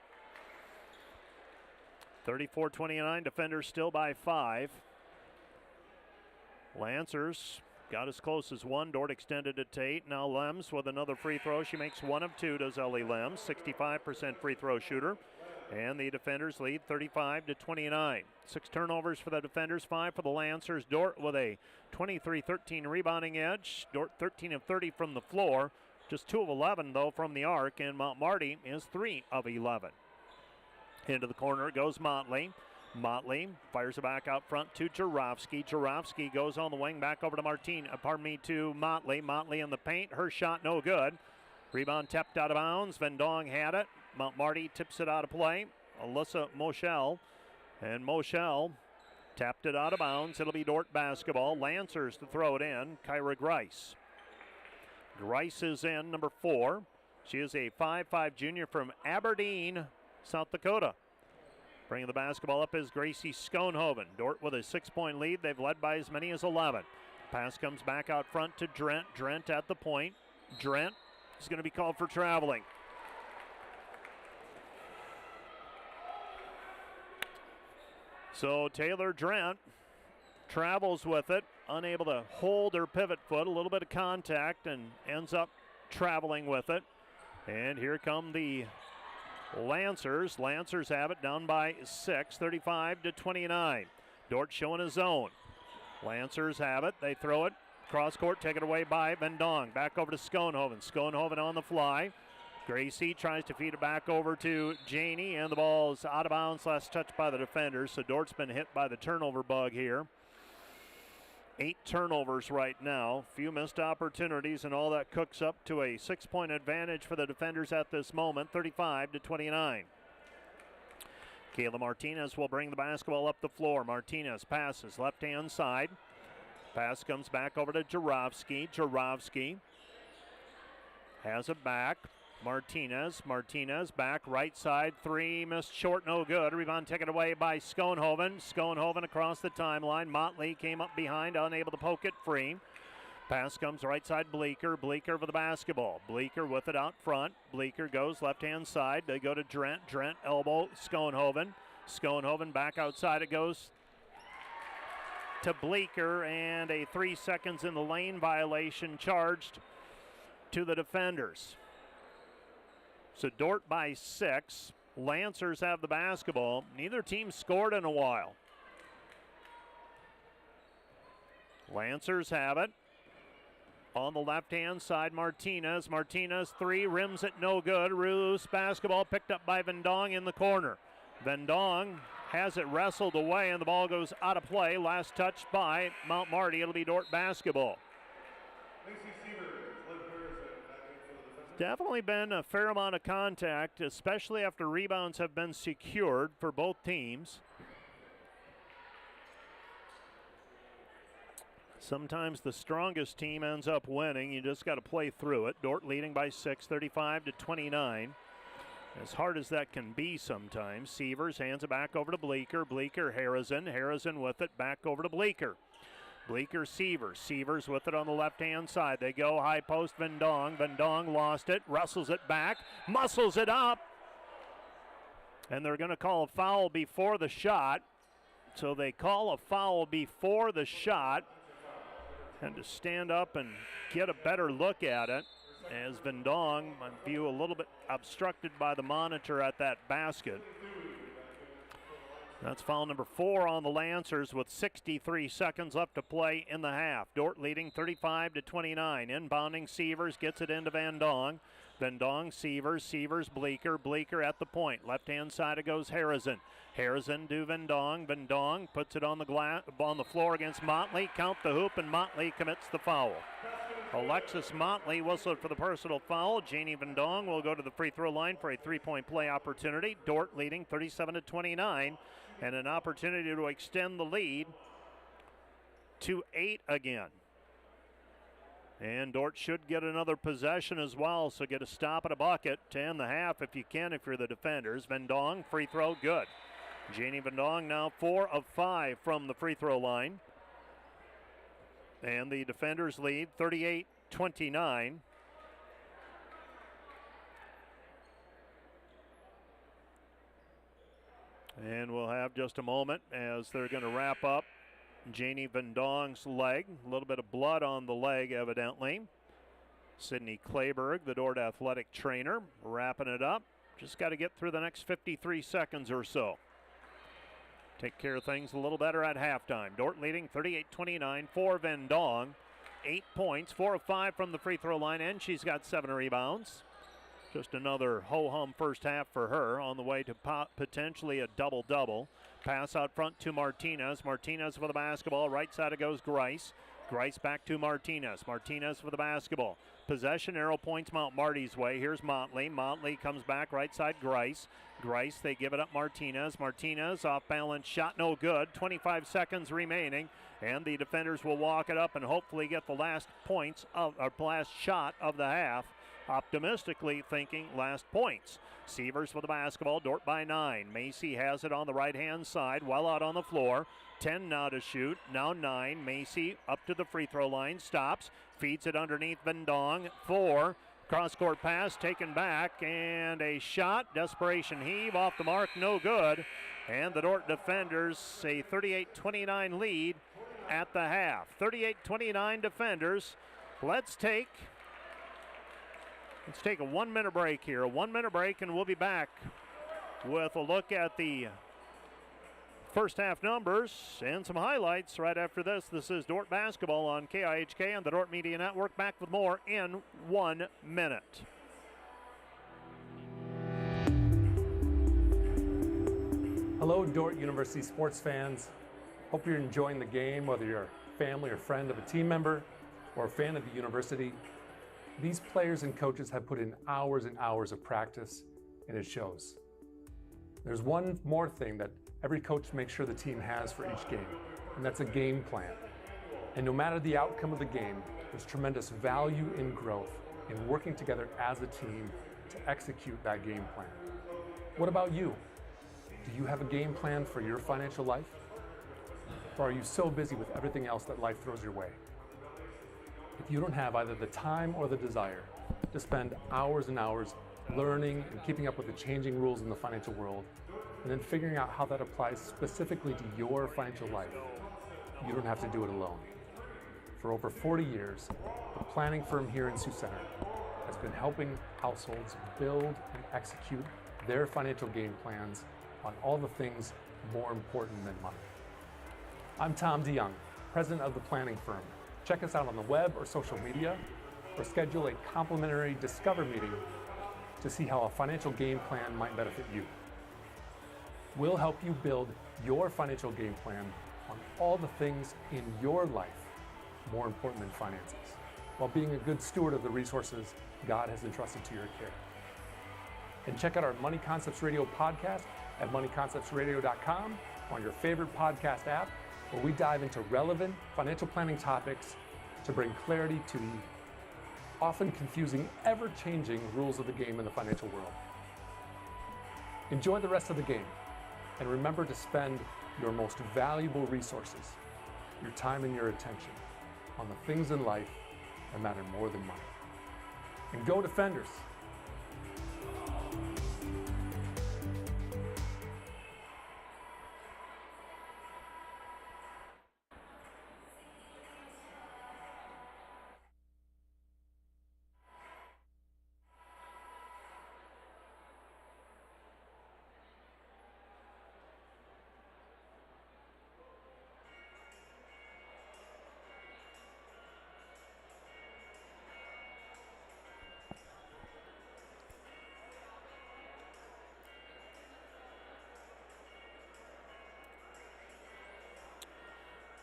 Speaker 1: 34-29, defenders still by 5. Lancers got as close as 1. Dordt extended it to 8. Now Lems with another free throw. She makes 1 of 2, does Ellie Lems. 65% free throw shooter. And the defenders lead 35-29. 6 turnovers for the defenders, 5 for the Lancers. Dordt with a 23-13 rebounding edge. Dordt 13 of 30 from the floor. Just 2 of 11, though, from the arc. And Mount Marty is 3 of 11. Into the corner goes Motley. Motley fires it back out front to Jarofsky. Jarofsky goes on the wing back over to to Motley. Motley in the paint. Her shot no good. Rebound tapped out of bounds. Vendong had it. Mount Marty tips it out of play. Alyssa Moschel. And Moschel tapped it out of bounds. It'll be Dordt basketball. Lancers to throw it in. Kyra Grice. Grice is in, number 4. She is a 5'5 junior from Aberdeen, South Dakota. Bringing the basketball up is Gracie Schoenhoven. Dordt with a 6-point lead. They've led by as many as 11. Pass comes back out front to Drent. Drent at the point. Drent is going to be called for traveling. So Taylor Drent travels with it, unable to hold her pivot foot, a little bit of contact, and ends up traveling with it. And here come the Lancers. Lancers have it down by 6, 35-29. Dordt showing a zone. Lancers have it. They throw it cross court, taken away by Vendong. Back over to Schoenhoven. Schoenhoven on the fly. Gracie tries to feed it back over to Janey, and the ball is out of bounds, last touched by the defenders. So Dordt's been hit by the turnover bug here. 8 turnovers right now, few missed opportunities, and all that cooks up to a 6-point advantage for the defenders at this moment, 35-29. Kayla Martinez will bring the basketball up the floor. Martinez passes left-hand side. Pass comes back over to Jarofsky. Jarofsky has it back. Martinez back right side, 3, missed short, no good. Rebound taken away by Schoenhoven. Schoenhoven across the timeline. Motley came up behind, unable to poke it free. Pass comes right side, Bleeker. Bleeker for the basketball. Bleeker with it out front. Bleeker goes left-hand side. They go to Drent. Drent elbow Schoenhoven. Schoenhoven back outside it goes to Bleeker, and a 3 seconds in the lane violation charged to the defenders. So Dordt by 6. Lancers have the basketball. Neither team scored in a while. Lancers have it. On the left-hand side, Martinez. Martinez 3, rims it no good. Loose basketball picked up by Vendong in the corner. Vendong has it wrestled away, and the ball goes out of play. Last touch by Mount Marty. It'll be Dordt basketball. Definitely been a fair amount of contact, especially after rebounds have been secured for both teams. Sometimes the strongest team ends up winning. You just got to play through it. Dordt leading by 6, 35-29. As hard as that can be sometimes. Sievers hands it back over to Bleeker. Bleeker, Harrison. Harrison with it back over to Bleeker. Bleeker, Sievers. Sievers with it on the left-hand side. They go high post, Vendong. Vendong lost it, wrestles it back, muscles it up. And they're going to call a foul before the shot. So they call a foul before the shot. And to stand up and get a better look at it, as Vendong, my view a little bit obstructed by the monitor at that basket. That's foul number 4 on the Lancers with 63 seconds left to play in the half. Dordt leading 35-29. Inbounding Sievers gets it into Vendong. Vendong, Sievers, Bleeker at the point. Left-hand side it goes Harrison. Harrison to Vendong. Vendong puts it on the floor against Motley. Count the hoop, and Motley commits the foul. Alexis Motley whistled for the personal foul. Janie Vendong will go to the free throw line for a three-point play opportunity. Dordt leading 37-29, and an opportunity to extend the lead to 8 again. And Dordt should get another possession as well, so get a stop at a bucket to end the half if you can, if you're the defenders. Vendong, free throw, good. Janie Vendong now 4 of 5 from the free throw line. And the defenders lead 38-29. And we'll have just a moment as they're going to wrap up Janie Vendong's leg. A little bit of blood on the leg, evidently. Sydney Clayberg, the Dordt athletic trainer, wrapping it up. Just got to get through the next 53 seconds or so. Take care of things a little better at halftime. Dordt leading 38-29 for Vendong. 8 points, 4 of 5 from the free throw line, and she's got 7 rebounds. Just another ho-hum first half for her, on the way to potentially a double-double. Pass out front to Martinez. Martinez for the basketball. Right side it goes Grice. Grice back to Martinez. Martinez for the basketball. Possession, arrow points Mount Marty's way. Here's Motley. Motley comes back right side Grice. Grice, they give it up Martinez. Martinez off balance shot, no good. 25 seconds remaining, and the defenders will walk it up and hopefully get the last shot of the half. Optimistically thinking last points. Sievers for the basketball. Dordt by 9. Macy has it on the right-hand side. Well out on the floor. 10 now to shoot. Now 9. Macy up to the free throw line. Stops. Feeds it underneath Vendong. 4. Cross-court pass taken back. And a shot. Desperation heave off the mark. No good. And the Dordt defenders a 38-29 lead at the half. 38-29 defenders. Let's take a 1 minute break here. A 1 minute break, and we'll be back with a look at the first half numbers and some highlights right after this. This is Dordt basketball on KIHK and the Dordt Media Network. Back with more in 1 minute.
Speaker 16: Hello, Dordt University sports fans. Hope you're enjoying the game, whether you're a family or friend of a team member or a fan of the university. These players and coaches have put in hours and hours of practice, and it shows. There's one more thing that every coach makes sure the team has for each game, and that's a game plan. And no matter the outcome of the game, there's tremendous value in growth in working together as a team to execute that game plan. What about you? Do you have a game plan for your financial life? Or are you so busy with everything else that life throws your way? If you don't have either the time or the desire to spend hours and hours learning and keeping up with the changing rules in the financial world, and then figuring out how that applies specifically to your financial life, you don't have to do it alone. For over 40 years, the planning firm here in Sioux Center has been helping households build and execute their financial game plans on all the things more important than money. I'm Tom DeYoung, president of the planning firm. Check us out on the web or social media, or schedule a complimentary Discover meeting to see how a financial game plan might benefit you. We'll help you build your financial game plan on all the things in your life more important than finances, while being a good steward of the resources God has entrusted to your care. And check out our Money Concepts Radio podcast at moneyconceptsradio.com or on your favorite podcast app, where we dive into relevant financial planning topics to bring clarity to the often confusing, ever-changing rules of the game in the financial world. Enjoy the rest of the game, and remember to spend your most valuable resources, your time and your attention, on the things in life that matter more than money. And go Defenders!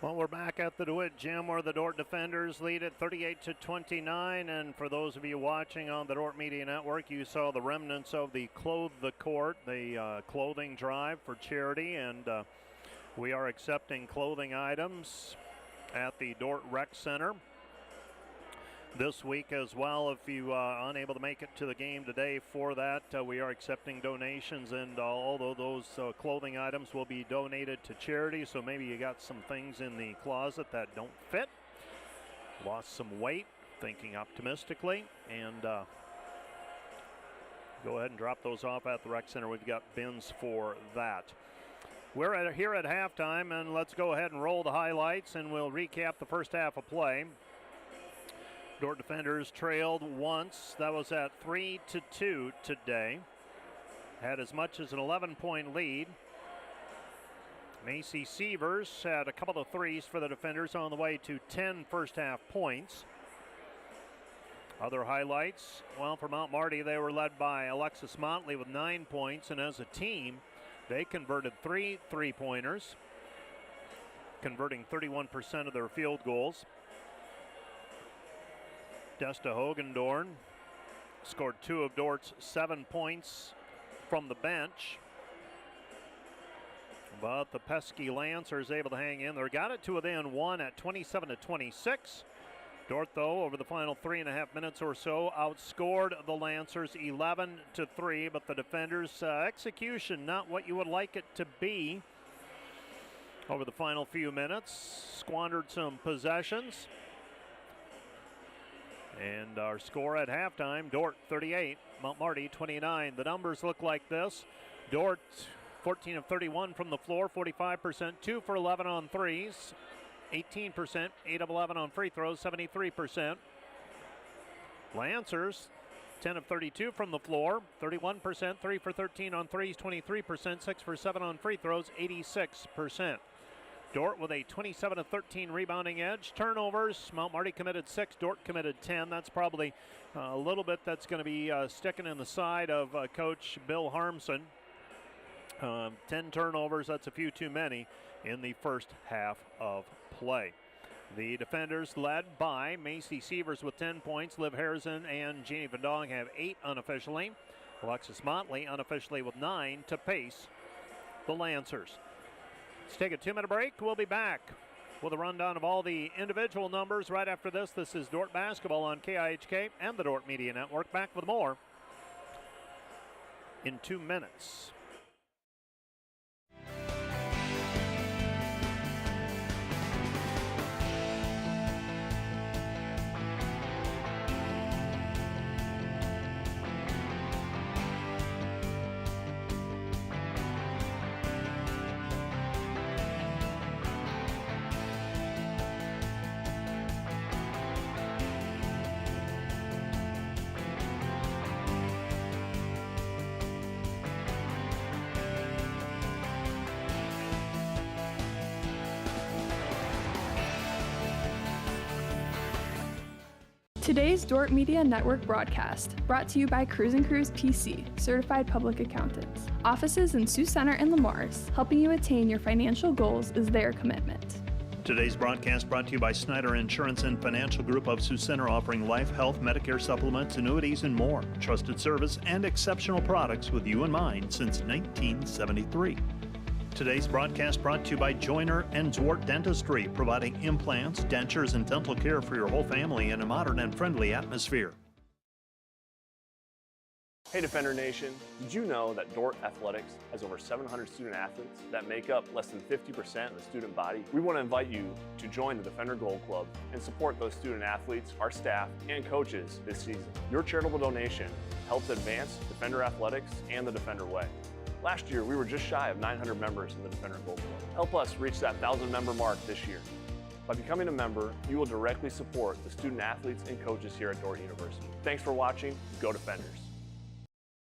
Speaker 1: Well, we're back at the DeWitt Gym where the Dordt defenders lead at 38-29. And for those of you watching on the Dordt Media Network, you saw the remnants of the Clothe the Court, the clothing drive for charity. And we are accepting clothing items at the Dordt Rec Center this week as well. If you are unable to make it to the game today for that, we are accepting donations, and although those clothing items will be donated to charity, so maybe you got some things in the closet that don't fit, lost some weight, thinking optimistically, and go ahead and drop those off at the rec center. We've got bins for that. We're here at halftime, and let's go ahead and roll the highlights, and we'll recap the first half of play. Dordt defenders trailed once. That was at 3-2 today. Had as much as an 11-point lead. Macy Sievers had a couple of threes for the defenders on the way to 10 first half points. Other highlights, well, for Mount Marty, they were led by Alexis Motley with 9 points, and as a team, they converted 3 3-pointers, converting 31% of their field goals. Desta Hogendorn scored 2 of Dordt's 7 points from the bench. But the pesky Lancers able to hang in there. Got it to within 1 at 27-26. Dordt, though, over the final 3.5 minutes or so, outscored the Lancers 11-3. But the defenders' execution, not what you would like it to be over the final few minutes. Squandered some possessions. And our score at halftime, Dordt 38, Mount Marty 29. The numbers look like this. Dordt 14 of 31 from the floor, 45%, 2 for 11 on threes, 18%, 8 of 11 on free throws, 73%. Lancers 10 of 32 from the floor, 31%, 3 for 13 on threes, 23%, 6 for 7 on free throws, 86%. Dordt with a 27-13 rebounding edge. Turnovers, Mount Marty committed 6, Dordt committed 10. That's probably a little bit that's going to be sticking in the side of Coach Bill Harmson. 10 turnovers, that's a few too many in the first half of play. The defenders led by Macy Sievers with 10 points. Liv Harrison and Jeannie Van Dong have 8 unofficially. Alexis Motley unofficially with 9 to pace the Lancers. Let's take a 2-minute break. We'll be back with a rundown of all the individual numbers right after this. This is Dordt Basketball on KIHK and the Dordt Media Network. Back with more in 2 minutes.
Speaker 17: Today's Dordt Media Network broadcast, brought to you by Cruise & Cruise PC, Certified Public Accountants. Offices in Sioux Center and Lamars, helping you attain your financial goals is their commitment.
Speaker 12: Today's broadcast brought to you by Snyder Insurance and Financial Group of Sioux Center, offering life, health, Medicare supplements, annuities, and more. Trusted service and exceptional products with you in mind since 1973. Today's broadcast brought to you by Joyner and Zwart Dentistry, providing implants, dentures, and dental care for your whole family in a modern and friendly atmosphere.
Speaker 9: Hey Defender Nation, did you know that Dordt Athletics has over 700 student athletes that make up less than 50% of the student body? We want to invite you to join the Defender Gold Club and support those student athletes, our staff, and coaches this season. Your charitable donation helps advance Defender Athletics and the Defender Way. Last year, we were just shy of 900 members in the Defender Gold Club. Help us reach that 1,000-member mark this year. By becoming a member, you will directly support the student athletes and coaches here at Dordt University. Thanks for watching. Go Defenders.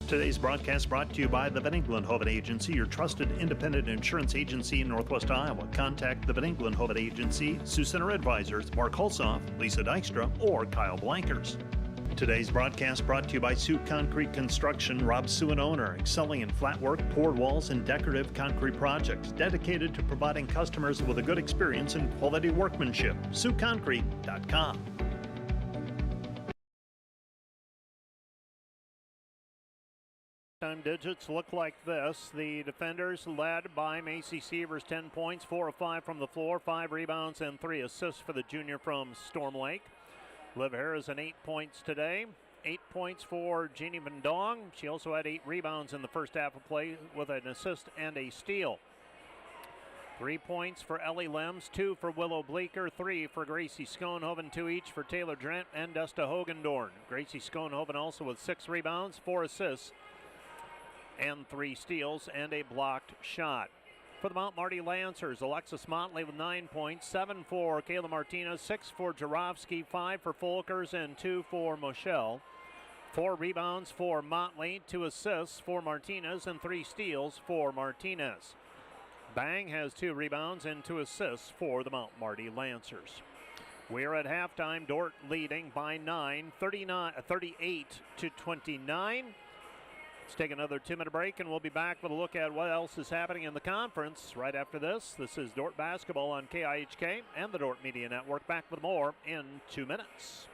Speaker 12: Today's broadcast brought to you by the Van Engelen-Hovet Agency, your trusted independent insurance agency in Northwest Iowa. Contact the Van Engelen-Hovet Agency, Sioux Center Advisors, Mark Hulsoff, Lisa Dykstra, or Kyle Blankers. Today's broadcast brought to you by Sioux Concrete Construction. Rob Sioux and owner, excelling in flat work, poured walls, and decorative concrete projects, dedicated to providing customers with a good experience and quality workmanship. SiouxConcrete.com.
Speaker 1: Time digits look like this. The defenders led by Macy Sievers, 10 points, 4 of 5 from the floor, 5 rebounds and 3 assists for the junior from Storm Lake. Liv Harris 8 points today. 8 points for Jeannie Van Dong. She also had 8 rebounds in the first half of play with an assist and a steal. 3 points for Ellie Lems, 2 for Willow Bleeker, 3 for Gracie Schoenhoven, 2 each for Taylor Drent and Desta Hogendorn. Gracie Schoenhoven also with 6 rebounds, 4 assists, and 3 steals and a blocked shot. For the Mount Marty Lancers, Alexis Motley with 9 points, 7 for Kayla Martinez, 6 for Jarofsky, 5 for Folkers, and 2 for Moschel. 4 rebounds for Motley, 2 assists for Martinez, and 3 steals for Martinez. Bang has 2 rebounds and 2 assists for the Mount Marty Lancers. We're at halftime, Dordt leading by 9, 38-29. Let's take another 2-minute break, and we'll be back with a look at what else is happening in the conference right after this. This is Dordt basketball on KIHK and the Dordt Media Network. Back with more in 2 minutes.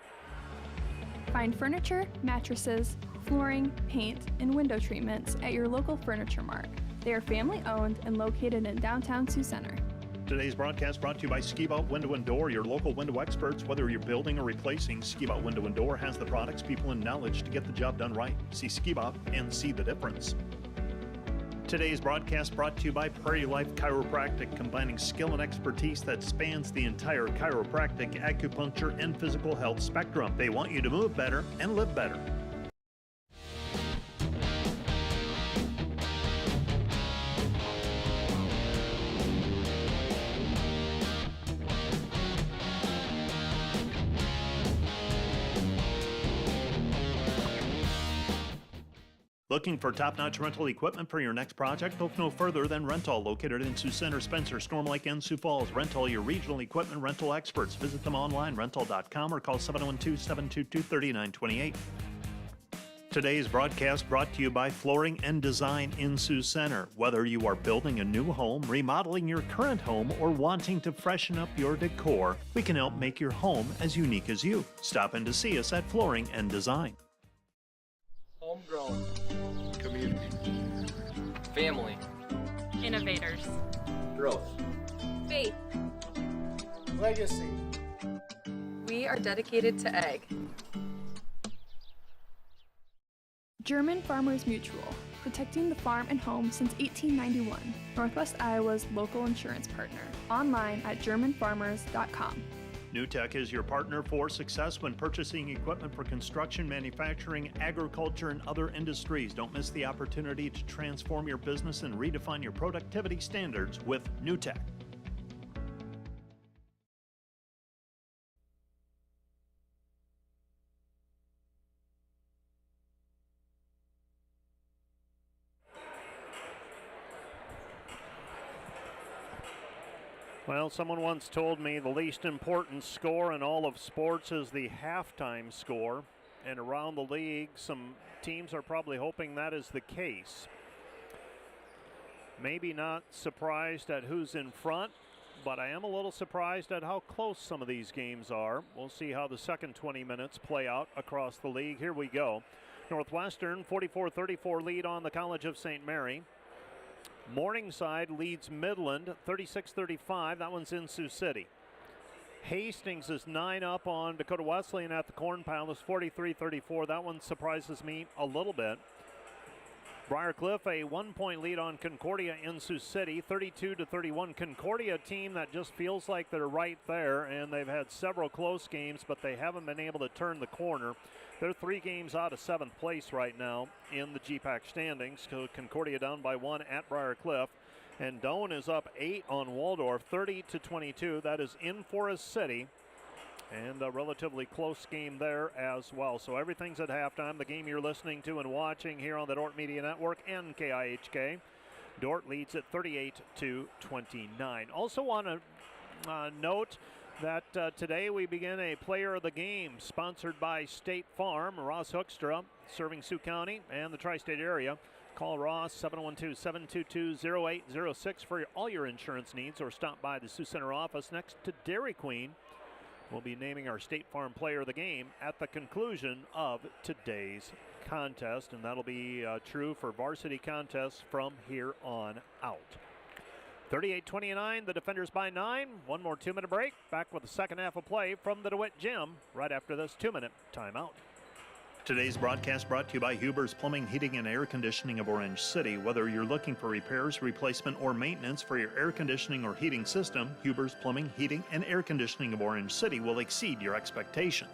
Speaker 17: Find furniture, mattresses, flooring, paint, and window treatments at your local Furniture Mart. They are family-owned and located in downtown Sioux Center.
Speaker 12: Today's broadcast brought to you by Ski-Bout Window and Door, your local window experts. Whether you're building or replacing, Ski-Bout Window and Door has the products, people, and knowledge to get the job done right. See Ski-Bout and see the difference. Today's broadcast brought to you by Prairie Life Chiropractic, combining skill and expertise that spans the entire chiropractic, acupuncture, and physical health spectrum. They want you to move better and live better. Looking for top-notch rental equipment for your next project? Look no further than Rental, located in Sioux Center, Spencer, Storm Lake, and Sioux Falls. Rental, your regional equipment rental experts. Visit them online, rental.com, or call 712-722-3928. Today's broadcast brought to you by Flooring and Design in Sioux Center. Whether you are building a new home, remodeling your current home, or wanting to freshen up your decor, we can help make your home as unique as you. Stop in to see us at Flooring and Design.
Speaker 3: Homegrown. Community. Family.
Speaker 4: Innovators.
Speaker 3: Growth.
Speaker 4: Faith.
Speaker 3: Legacy.
Speaker 4: We are dedicated to egg.
Speaker 17: German Farmers Mutual, protecting the farm and home since 1891. Northwest Iowa's local insurance partner. Online at germanfarmers.com.
Speaker 12: NewTek is your partner for success when purchasing equipment for construction, manufacturing, agriculture, and other industries. Don't miss the opportunity to transform your business and redefine your productivity standards with NewTek.
Speaker 1: Well, someone once told me the least important score in all of sports is the halftime score. And around the league, some teams are probably hoping that is the case. Maybe not surprised at who's in front, but I am a little surprised at how close some of these games are. We'll see how the second 20 minutes play out across the league. Here we go. Northwestern, 44-34 lead on the College of St. Mary. Morningside leads Midland 36-35. That one's in Sioux City. Hastings is 9 up on Dakota Wesleyan at the Corn Palace 43-34. That one surprises me a little bit. Briarcliff a 1-point lead on Concordia in Sioux City 32-31. Concordia, a team that just feels like they're right there, and they've had several close games, but they haven't been able to turn the corner. They're 3 games out of 7th place right now in the GPAC standings. So Concordia down by 1 at Briarcliff. And Doane is up 8 on Waldorf, 30-22. That is in Forest City. And a relatively close game there as well. So everything's at halftime. The game you're listening to and watching here on the Dordt Media Network and KIHK. Dordt leads at 38-29. Also want to note that today we begin a player of the game sponsored by State Farm. Ross Hoekstra serving Sioux County and the tri-state area. Call Ross 712-722-0806 for all your insurance needs, or stop by the Sioux Center office next to Dairy Queen. We'll be naming our State Farm player of the game at the conclusion of today's contest, and that'll be true for varsity contests from here on out. 38-29, the Defenders by 9. One more 2-minute break. Back with the second half of play from the DeWitt Gym right after this 2-minute timeout.
Speaker 12: Today's broadcast brought to you by Huber's Plumbing, Heating, and Air Conditioning of Orange City. Whether you're looking for repairs, replacement, or maintenance for your air conditioning or heating system, Huber's Plumbing, Heating, and Air Conditioning of Orange City will exceed your expectation.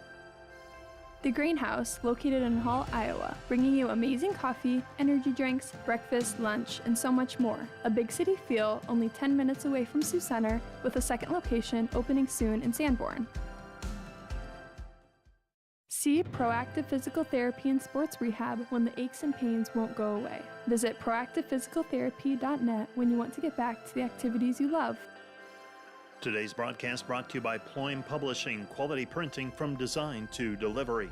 Speaker 17: The Grain House, located in Hall, Iowa, bringing you amazing coffee, energy drinks, breakfast, lunch, and so much more. A big city feel, only 10 minutes away from Sioux Center, with a second location opening soon in Sanborn. See Proactive Physical Therapy and Sports Rehab when the aches and pains won't go away. Visit proactivephysicaltherapy.net when you want to get back to the activities you love.
Speaker 12: Today's broadcast brought to you by Ployne Publishing, quality printing from design to delivery.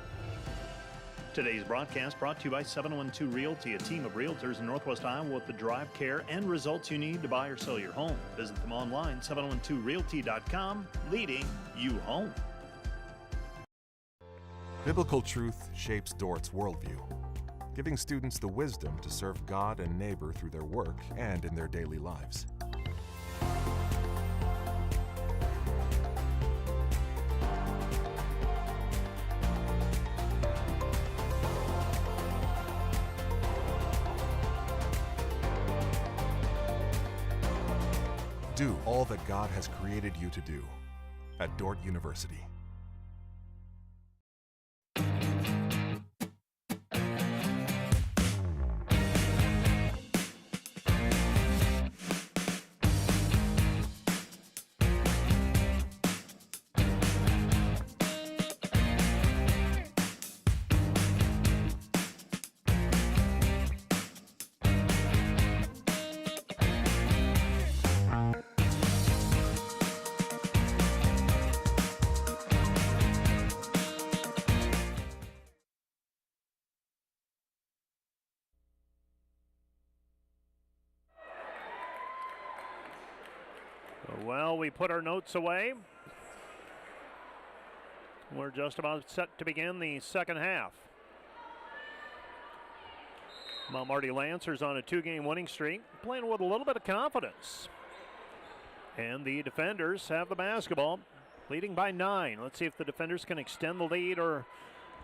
Speaker 12: Today's broadcast brought to you by 712 Realty, a team of realtors in Northwest Iowa with the drive, care, and results you need to buy or sell your home. Visit them online, 712realty.com, leading you home.
Speaker 6: Biblical truth shapes Dordt's worldview, giving students the wisdom to serve God and neighbor through their work and in their daily lives. Do all that God has created you to do at Dordt University.
Speaker 1: Well, we put our notes away. We're just about set to begin the second half. Mount Marty Lancers on a 2-game winning streak, playing with a little bit of confidence. And the Defenders have the basketball, leading by 9. Let's see if the Defenders can extend the lead or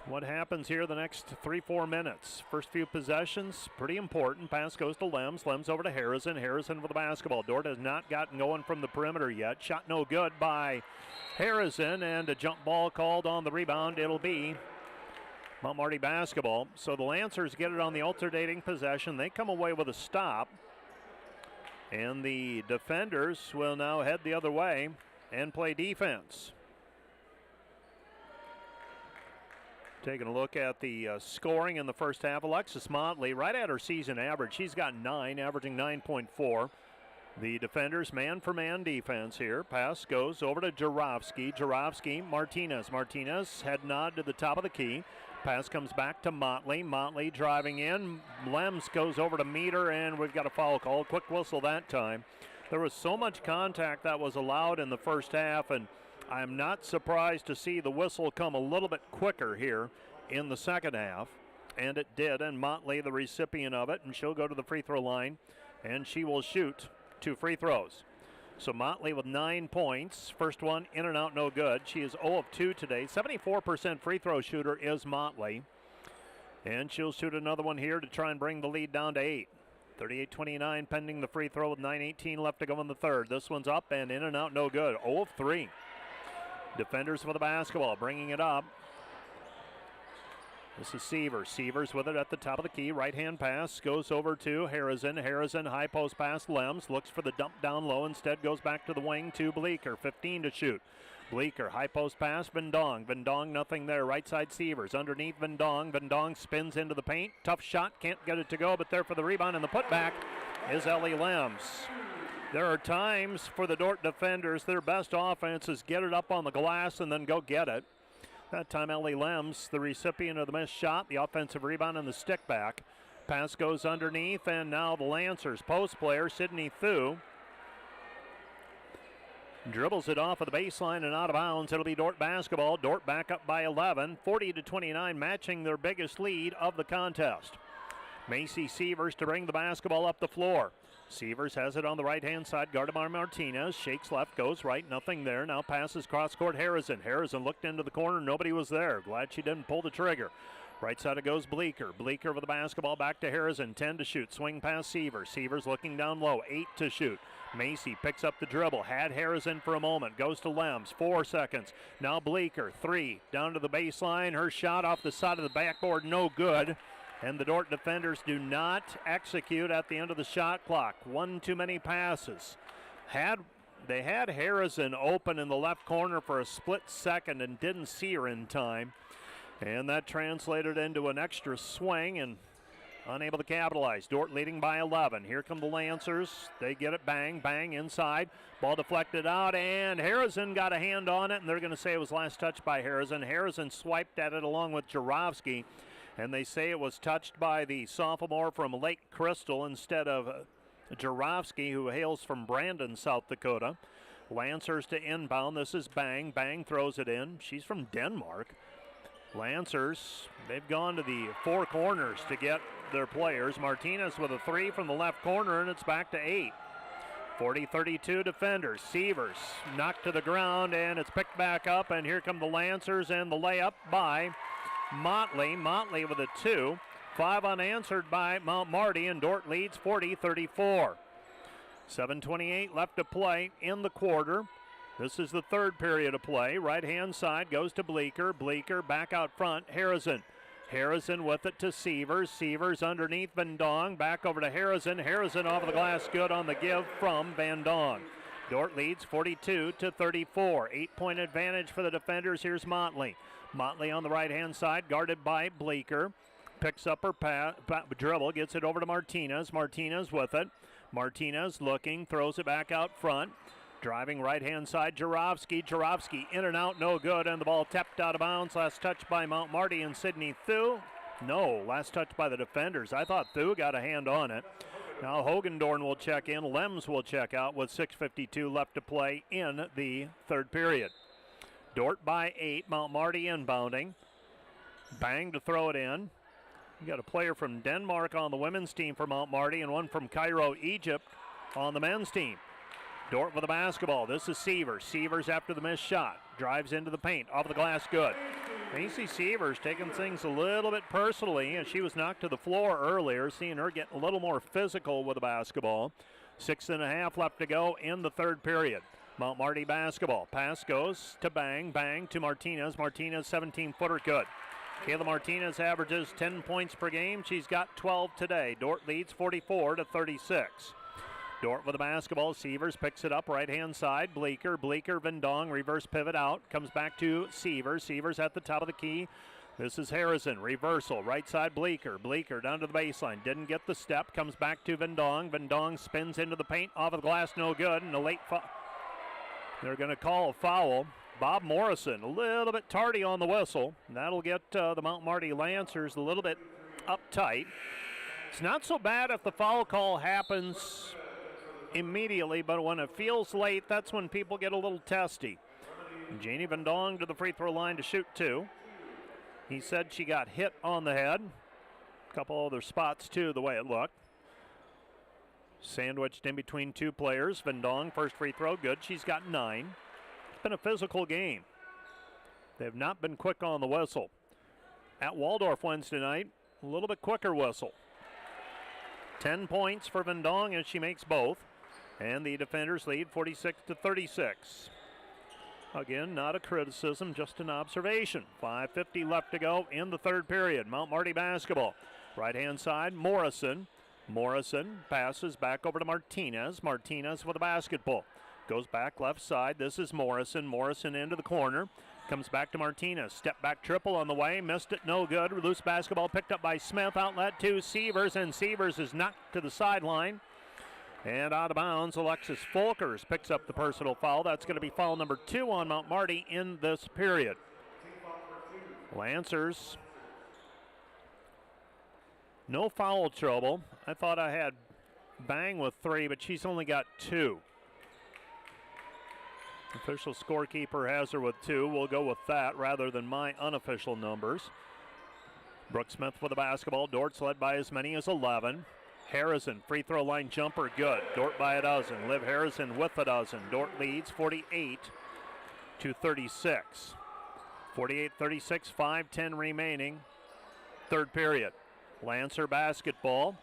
Speaker 1: what happens here the next 3-4 minutes. First few possessions, pretty important. Pass goes to Lems. Lems over to Harrison. Harrison with the basketball. Dordt has not gotten going from the perimeter yet. Shot no good by Harrison, and a jump ball called on the rebound. It'll be Mount Marty basketball. So the Lancers get it on the alternating possession. They come away with a stop. And the Defenders will now head the other way and play defense. Taking a look at the scoring in the first half, Alexis Motley right at her season average. She's got 9, averaging 9.4. The Defenders man-for-man defense here. Pass goes over to Jarofsky. Jarofsky, Martinez. Martinez head nod to the top of the key. Pass comes back to Motley. Motley driving in. Lems goes over to Meter, and we've got a foul call. Quick whistle that time. There was so much contact that was allowed in the first half, and I'm not surprised to see the whistle come a little bit quicker here in the second half, and it did, and Motley the recipient of it, and she'll go to the free throw line, and she will shoot 2 free throws. So Motley with 9 points. First one in and out, no good. She is 0 of 2 today. 74% free throw shooter is Motley, and she'll shoot another one here to try and bring the lead down to 8. 38-29 pending the free throw with 9:18 left to go in the third. This one's up and in and out, no good. 0 of 3. Defenders with the basketball, bringing it up. This is Sievers. Sievers with it at the top of the key. Right-hand pass goes over to Harrison. Harrison, high post pass, Lems. Looks for the dump down low. Instead goes back to the wing to Bleeker. 15 to shoot. Bleeker, high post pass, Vendong. Vendong, nothing there. Right side Sievers. Underneath Vendong. Vendong spins into the paint. Tough shot. Can't get it to go, but there for the rebound. And the putback is Ellie Lems. There are times for the Dordt defenders, their best offense is get it up on the glass and then go get it. That time Ellie Lems, the recipient of the missed shot, the offensive rebound and the stick back. Pass goes underneath, and now the Lancers post player, Sydney Thu, dribbles it off of the baseline and out of bounds. It'll be Dordt basketball. Dordt back up by 11, 40-29, matching their biggest lead of the contest. Macy Sievers to bring the basketball up the floor. Sievers has it on the right-hand side, guarded by Martinez. Shakes left, goes right, nothing there. Now passes cross-court Harrison. Harrison looked into the corner, nobody was there. Glad she didn't pull the trigger. Right side it goes Bleeker. Bleeker with the basketball back to Harrison. 10 to shoot. Swing past Sievers. Sievers looking down low. 8 to shoot. Macy picks up the dribble. Had Harrison for a moment. Goes to Lems. 4 seconds. Now Bleeker. 3. Down to the baseline. Her shot off the side of the backboard. No good. And the Dordt defenders do not execute at the end of the shot clock. One too many passes. They had Harrison open in the left corner for a split second and didn't see her in time. And that translated into an extra swing and unable to capitalize. Dordt leading by 11. Here come the Lancers. They get it, bang, bang, inside. Ball deflected out, and Harrison got a hand on it, and they're going to say it was last touched by Harrison. Harrison swiped at it along with Jarofsky, and they say it was touched by the sophomore from Lake Crystal instead of Jarofsky, who hails from Brandon, South Dakota. Lancers to inbound. This is Bang. Bang throws it in. She's from Denmark. Lancers, they've gone to the four corners to get their players. Martinez with a 3 from the left corner, and it's back to 8. 40-32 defenders. Sievers knocked to the ground, and it's picked back up, and here come the Lancers, and the layup by Motley. Motley with a 2. 5 unanswered by Mount Marty, and Dordt leads 40-34. 7:28 left to play in the quarter. This is the third period of play. Right-hand side goes to Bleeker. Bleeker back out front. Harrison. Harrison with it to Sievers. Sievers underneath Van Dong. Back over to Harrison. Harrison off of the glass, good on the give from Van Dong. Dordt leads 42-34. 8-point advantage for the defenders. Here's Motley. Motley on the right-hand side, guarded by Bleeker. Picks up her dribble, gets it over to Martinez. Martinez with it. Martinez looking, throws it back out front. Driving right-hand side, Jarofsky. Jarofsky in and out, no good, and the ball tapped out of bounds. Last touch by Mount Marty and Sydney Thu. No, last touch by the defenders. I thought Thu got a hand on it. Now Hogendorn will check in. Lems will check out with 6:52 left to play in the third period. Dordt by 8. Mount Marty inbounding. Bang to throw it in. You got a player from Denmark on the women's team for Mount Marty and one from Cairo, Egypt on the men's team. Dordt with the basketball. This is Sievers. Sievers after the missed shot. Drives into the paint. Off the glass, good. Macy Sievers taking things a little bit personally, and she was knocked to the floor earlier. Seeing her get a little more physical with the basketball. 6.5 left to go in the third period. Mount Marty basketball. Pass goes to Bang. Bang to Martinez. Martinez 17-footer, good. Kayla Martinez averages 10 points per game. She's got 12 today. Dordt leads 44-36. Dordt with the basketball. Sievers picks it up right-hand side. Bleeker. Bleeker, Van Dong, reverse pivot out. Comes back to Sievers. Sievers at the top of the key. This is Harrison. Reversal. Right side, Bleeker. Bleeker down to the baseline. Didn't get the step. Comes back to Van Dong. Van Dong spins into the paint. Off of the glass, no good. And a late foul. They're going to call a foul. Bob Morrison, a little bit tardy on the whistle. That'll get the Mount Marty Lancers a little bit uptight. It's not so bad if the foul call happens immediately, but when it feels late, that's when people get a little testy. Janie Van Dong to the free throw line to shoot 2. He said she got hit on the head. A couple other spots too, the way it looked. Sandwiched in between two players. Van Dong, first free throw, good. She's got 9. It's been a physical game. They've not been quick on the whistle. At Waldorf Wednesday night, a little bit quicker whistle. 10 points for Van Dong as she makes both. And the defenders lead 46-36. Again, not a criticism, just an observation. 5:50 left to go in the third period. Mount Marty basketball. Right-hand side, Morrison. Morrison passes back over to Martinez. Martinez with a basketball. Goes back left side. This is Morrison. Morrison into the corner. Comes back to Martinez. Step back triple on the way. Missed it, no good. Loose basketball picked up by Smith. Outlet to Sievers, and Sievers is knocked to the sideline. And out of bounds, Alexis Folkers picks up the personal foul. That's going to be foul number 2 on Mount Marty in this period. Lancers, no foul trouble. I thought I had Bang with 3, but she's only got 2. Official scorekeeper has her with 2. We'll go with that rather than my unofficial numbers. Brooke Smith with the basketball. Dordt's led by as many as 11. Harrison, free throw line jumper, good. Dordt by a dozen. Liv Harrison with a dozen. Dordt leads 48-36. 48-36, 5:10 remaining. Third period. Lancer basketball.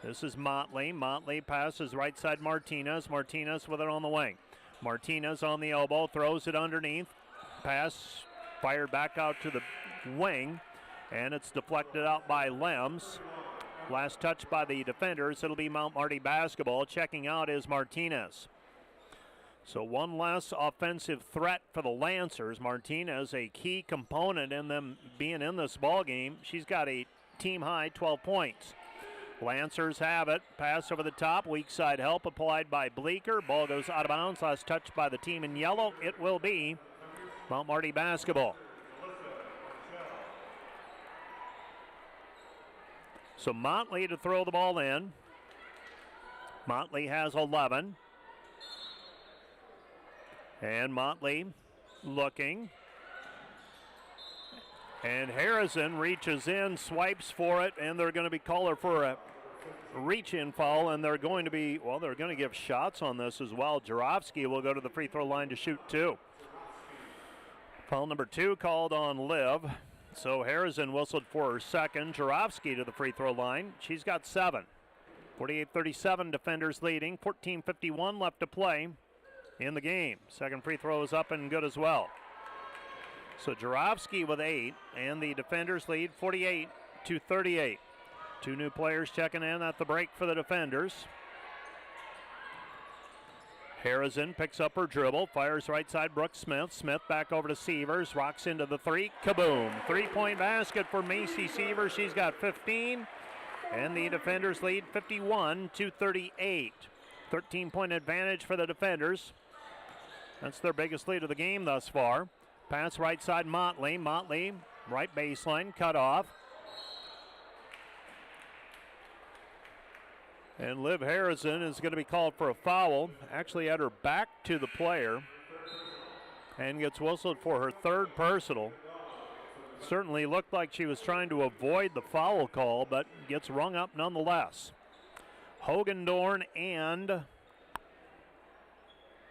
Speaker 1: This is Motley. Motley passes right side Martinez. Martinez with it on the wing. Martinez on the elbow, throws it underneath. Pass fired back out to the wing, and it's deflected out by Lems. Last touch by the defenders. It'll be Mount Marty basketball. Checking out is Martinez. So one less offensive threat for the Lancers. Martinez, a key component in them being in this ball game. She's got a team-high 12 points. Lancers have it. Pass over the top. Weak side help applied by Bleeker. Ball goes out of bounds. Last touch by the team in yellow. It will be Mount Marty basketball. So Motley to throw the ball in. Motley has 11. And Motley looking. And Harrison reaches in, swipes for it, and they're going to be calling for a reach-in foul, and they're going to give shots on this as well. Jarofsky will go to the free throw line to shoot 2. Foul number 2 called on Liv. So Harrison whistled for her second. Jarofsky to the free throw line. She's got 7. 48-37, defenders leading. 14:51 left to play in the game. Second free throw is up and good as well. So Jarofsky with 8, and the defenders lead 48-38. 2 new players checking in at the break for the defenders. Harrison picks up her dribble, fires right side Brooke Smith. Smith back over to Sievers, rocks into the 3, kaboom. 3-point basket for Macy Sievers. She's got 15, and the defenders lead 51-38. 13-point advantage for the defenders. That's their biggest lead of the game thus far. Pass right side Motley. Motley, right baseline, cut off. And Liv Harrison is going to be called for a foul. Actually had her back to the player and gets whistled for her 3rd personal. Certainly looked like she was trying to avoid the foul call, but gets rung up nonetheless. Hogendorn and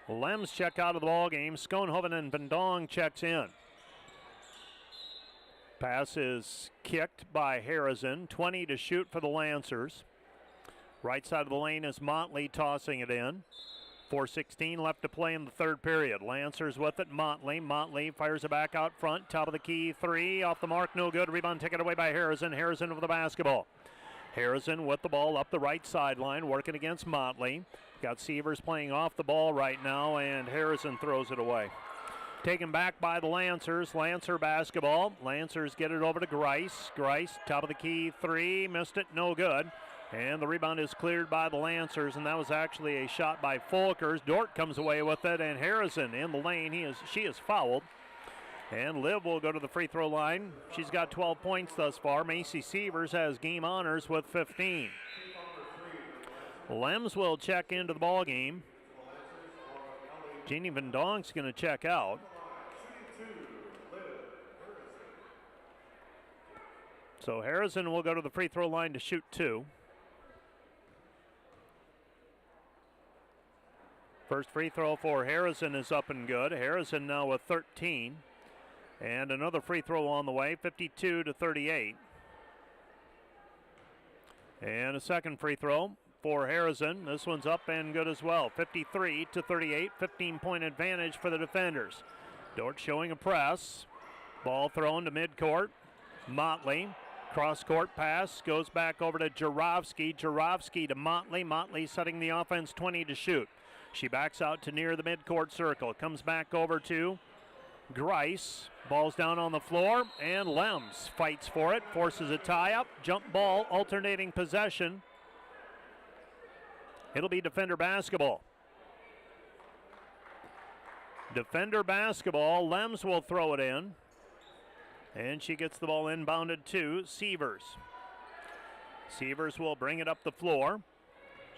Speaker 1: Lems check out of the ball game. Schoenhoven and Vendong checks in. Pass is kicked by Harrison. 20 to shoot for the Lancers. Right side of the lane is Motley tossing it in. 4:16 left to play in the third period. Lancers with it. Motley. Motley fires it back out front. Top of the key 3. Off the mark. No good. Rebound taken away by Harrison. Harrison with the basketball. Harrison with the ball up the right sideline, working against Motley. Got Sievers playing off the ball right now, and Harrison throws it away. Taken back by the Lancers. Lancer basketball. Lancers get it over to Grice. Grice, top of the key 3. Missed it. No good. And the rebound is cleared by the Lancers, and that was actually a shot by Folkers. Dordt comes away with it, and Harrison in the lane. She is fouled. And Liv will go to the free throw line. She's got 12 points thus far. Macy Sievers has game honors with 15. Lems will check into the ball game. Jeannie Vendong's going to check out. So Harrison will go to the free throw line to shoot 2. First free throw for Harrison is up and good. Harrison now with 13. And another free throw on the way, 52-38. And a second free throw for Harrison. This one's up and good as well, 53-38. 15-point advantage for the defenders. Dordt showing a press. Ball thrown to midcourt. Motley. Cross-court pass goes back over to Jarofsky. Jarofsky to Motley. Motley setting the offense 20 to shoot. She backs out to near the midcourt circle. Comes back over to Grice. Ball's down on the floor, and Lems fights for it. Forces a tie-up. Jump ball, alternating possession. It'll be defender basketball. Defender basketball. Lems will throw it in. And she gets the ball inbounded to Sievers. Sievers will bring it up the floor.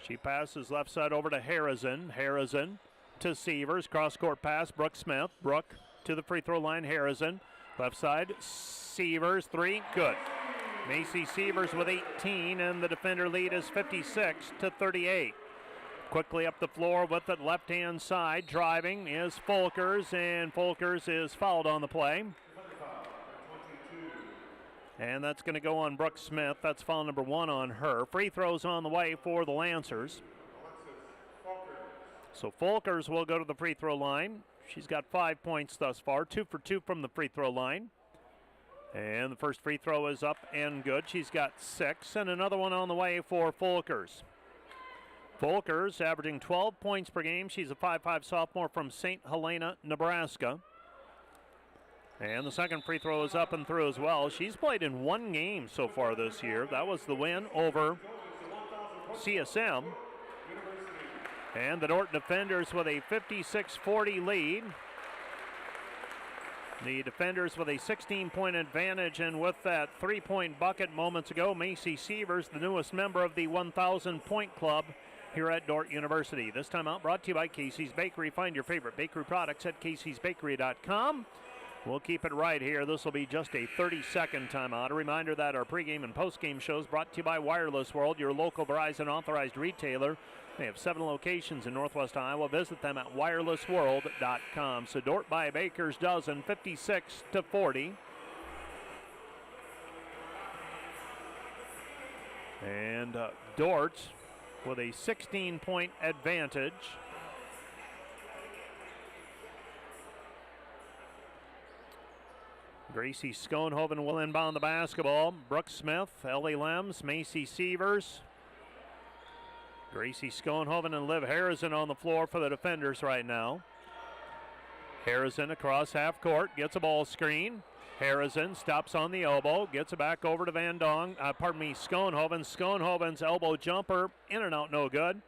Speaker 1: She passes left side over to Harrison. Harrison to Sievers. Cross-court pass, Brooke Smith. Brooke to the free throw line, Harrison. Left side, Sievers, 3, good. Macy Sievers with 18, and the defender lead is 56-38. Quickly up the floor with the left-hand side. Driving is Folkers, and Folkers is fouled on the play. And that's going to go on Brooke Smith. That's foul number 1 on her. Free throws on the way for the Lancers. So Folkers will go to the free throw line. She's got 5 points thus far, 2 for 2 from the free throw line. And the first free throw is up and good. She's got 6, and another one on the way for Folkers. Folkers averaging 12 points per game. She's a 5'5" sophomore from St. Helena, Nebraska. And the second free throw is up and through as well. She's played in 1 game so far this year. That was the win over CSM. And the Dordt defenders with a 56-40 lead. The defenders with a 16-point advantage, and with that 3-point bucket moments ago, Macy Sievers, the newest member of the 1,000-point club here at Dordt University. This time out brought to you by Casey's Bakery. Find your favorite bakery products at caseysbakery.com. We'll keep it right here. This will be just a 30-second timeout. A reminder that our pregame and postgame shows brought to you by Wireless World, your local Verizon authorized retailer. They have 7 locations in Northwest Iowa. Visit them at wirelessworld.com. So Dordt by a baker's dozen, 56-40. And Dordt with a 16-point advantage. Gracie Schoenhoven will inbound the basketball. Brooke Smith, Ellie Lems, Macy Sievers. Gracie Schoenhoven and Liv Harrison on the floor for the defenders right now. Harrison across half court, gets a ball screen. Harrison stops on the elbow, gets it back over to Schoenhoven. Schoenhoven's elbow jumper, in and out, no good.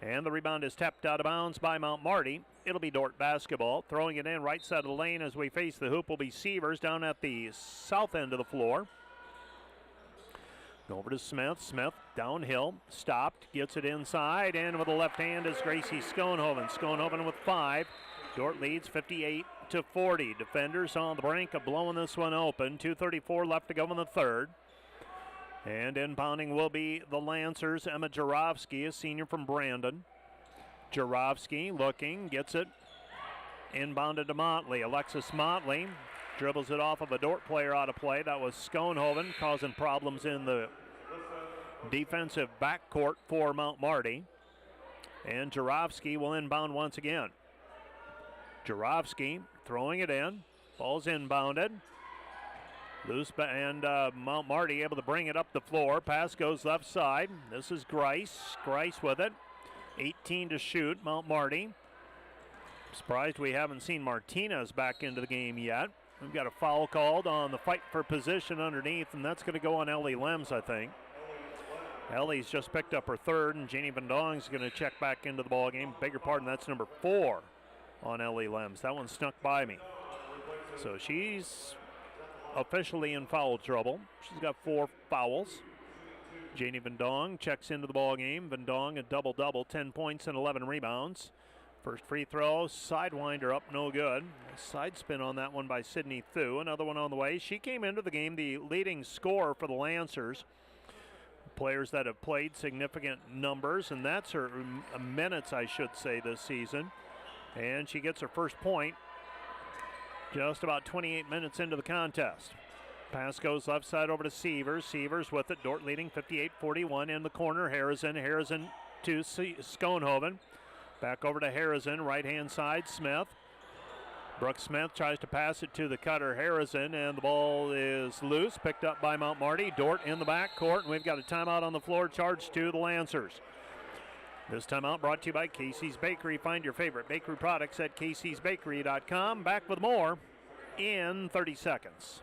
Speaker 1: And the rebound is tapped out of bounds by Mount Marty. It'll be Dordt basketball. Throwing it in right side of the lane as we face the hoop will be Sievers down at the south end of the floor. Over to Smith. Smith downhill, stopped, gets it inside, and with the left hand is Gracie Schoenhoven. Schoenhoven with 5. Dordt leads 58-40. Defenders on the brink of blowing this one open. 2:34 left to go in the third. And inbounding will be the Lancers. Emma Jarofsky, a senior from Brandon. Jarofsky looking, gets it inbounded to Motley. Alexis Motley dribbles it off of a Dordt player out of play. That was Schoenhoven, causing problems in the defensive backcourt for Mount Marty. And Jarofsky will inbound once again. Jarofsky throwing it in. Ball's inbounded. Loose, and Mount Marty able to bring it up the floor. Pass goes left side. This is Grice. Grice with it. 18 to shoot, Mount Marty. Surprised we haven't seen Martinez back into the game yet. We've got a foul called on the fight for position underneath, and that's going to go on Ellie Lems, I think. Ellie's just picked up her third, and Janie Van Dong's going to check back into the ball game. Beg your pardon, that's number 4 on Ellie Lems. That one snuck by me. So she's officially in foul trouble. She's got 4 fouls. Janie Van Dong checks into the ball game. Van Dong a double-double, 10 points and 11 rebounds. First free throw, sidewinder up, no good. Side spin on that one by Sydney Thu. Another one on the way. She came into the game the leading scorer for the Lancers. Players that have played significant numbers, and that's her minutes, I should say, this season. And she gets her first point just about 28 minutes into the contest. Pass goes left side over to Sievers. Sievers with it. Dordt leading 58-41 in the corner. Harrison to Schoenhoven. Back over to Harrison. Right-hand side, Smith. Brooke Smith tries to pass it to the cutter, Harrison, and the ball is loose. Picked up by Mount Marty. Dordt in the backcourt, and we've got a timeout on the floor charged to the Lancers. This timeout brought to you by Casey's Bakery. Find your favorite bakery products at caseysbakery.com. Back with more in 30 seconds.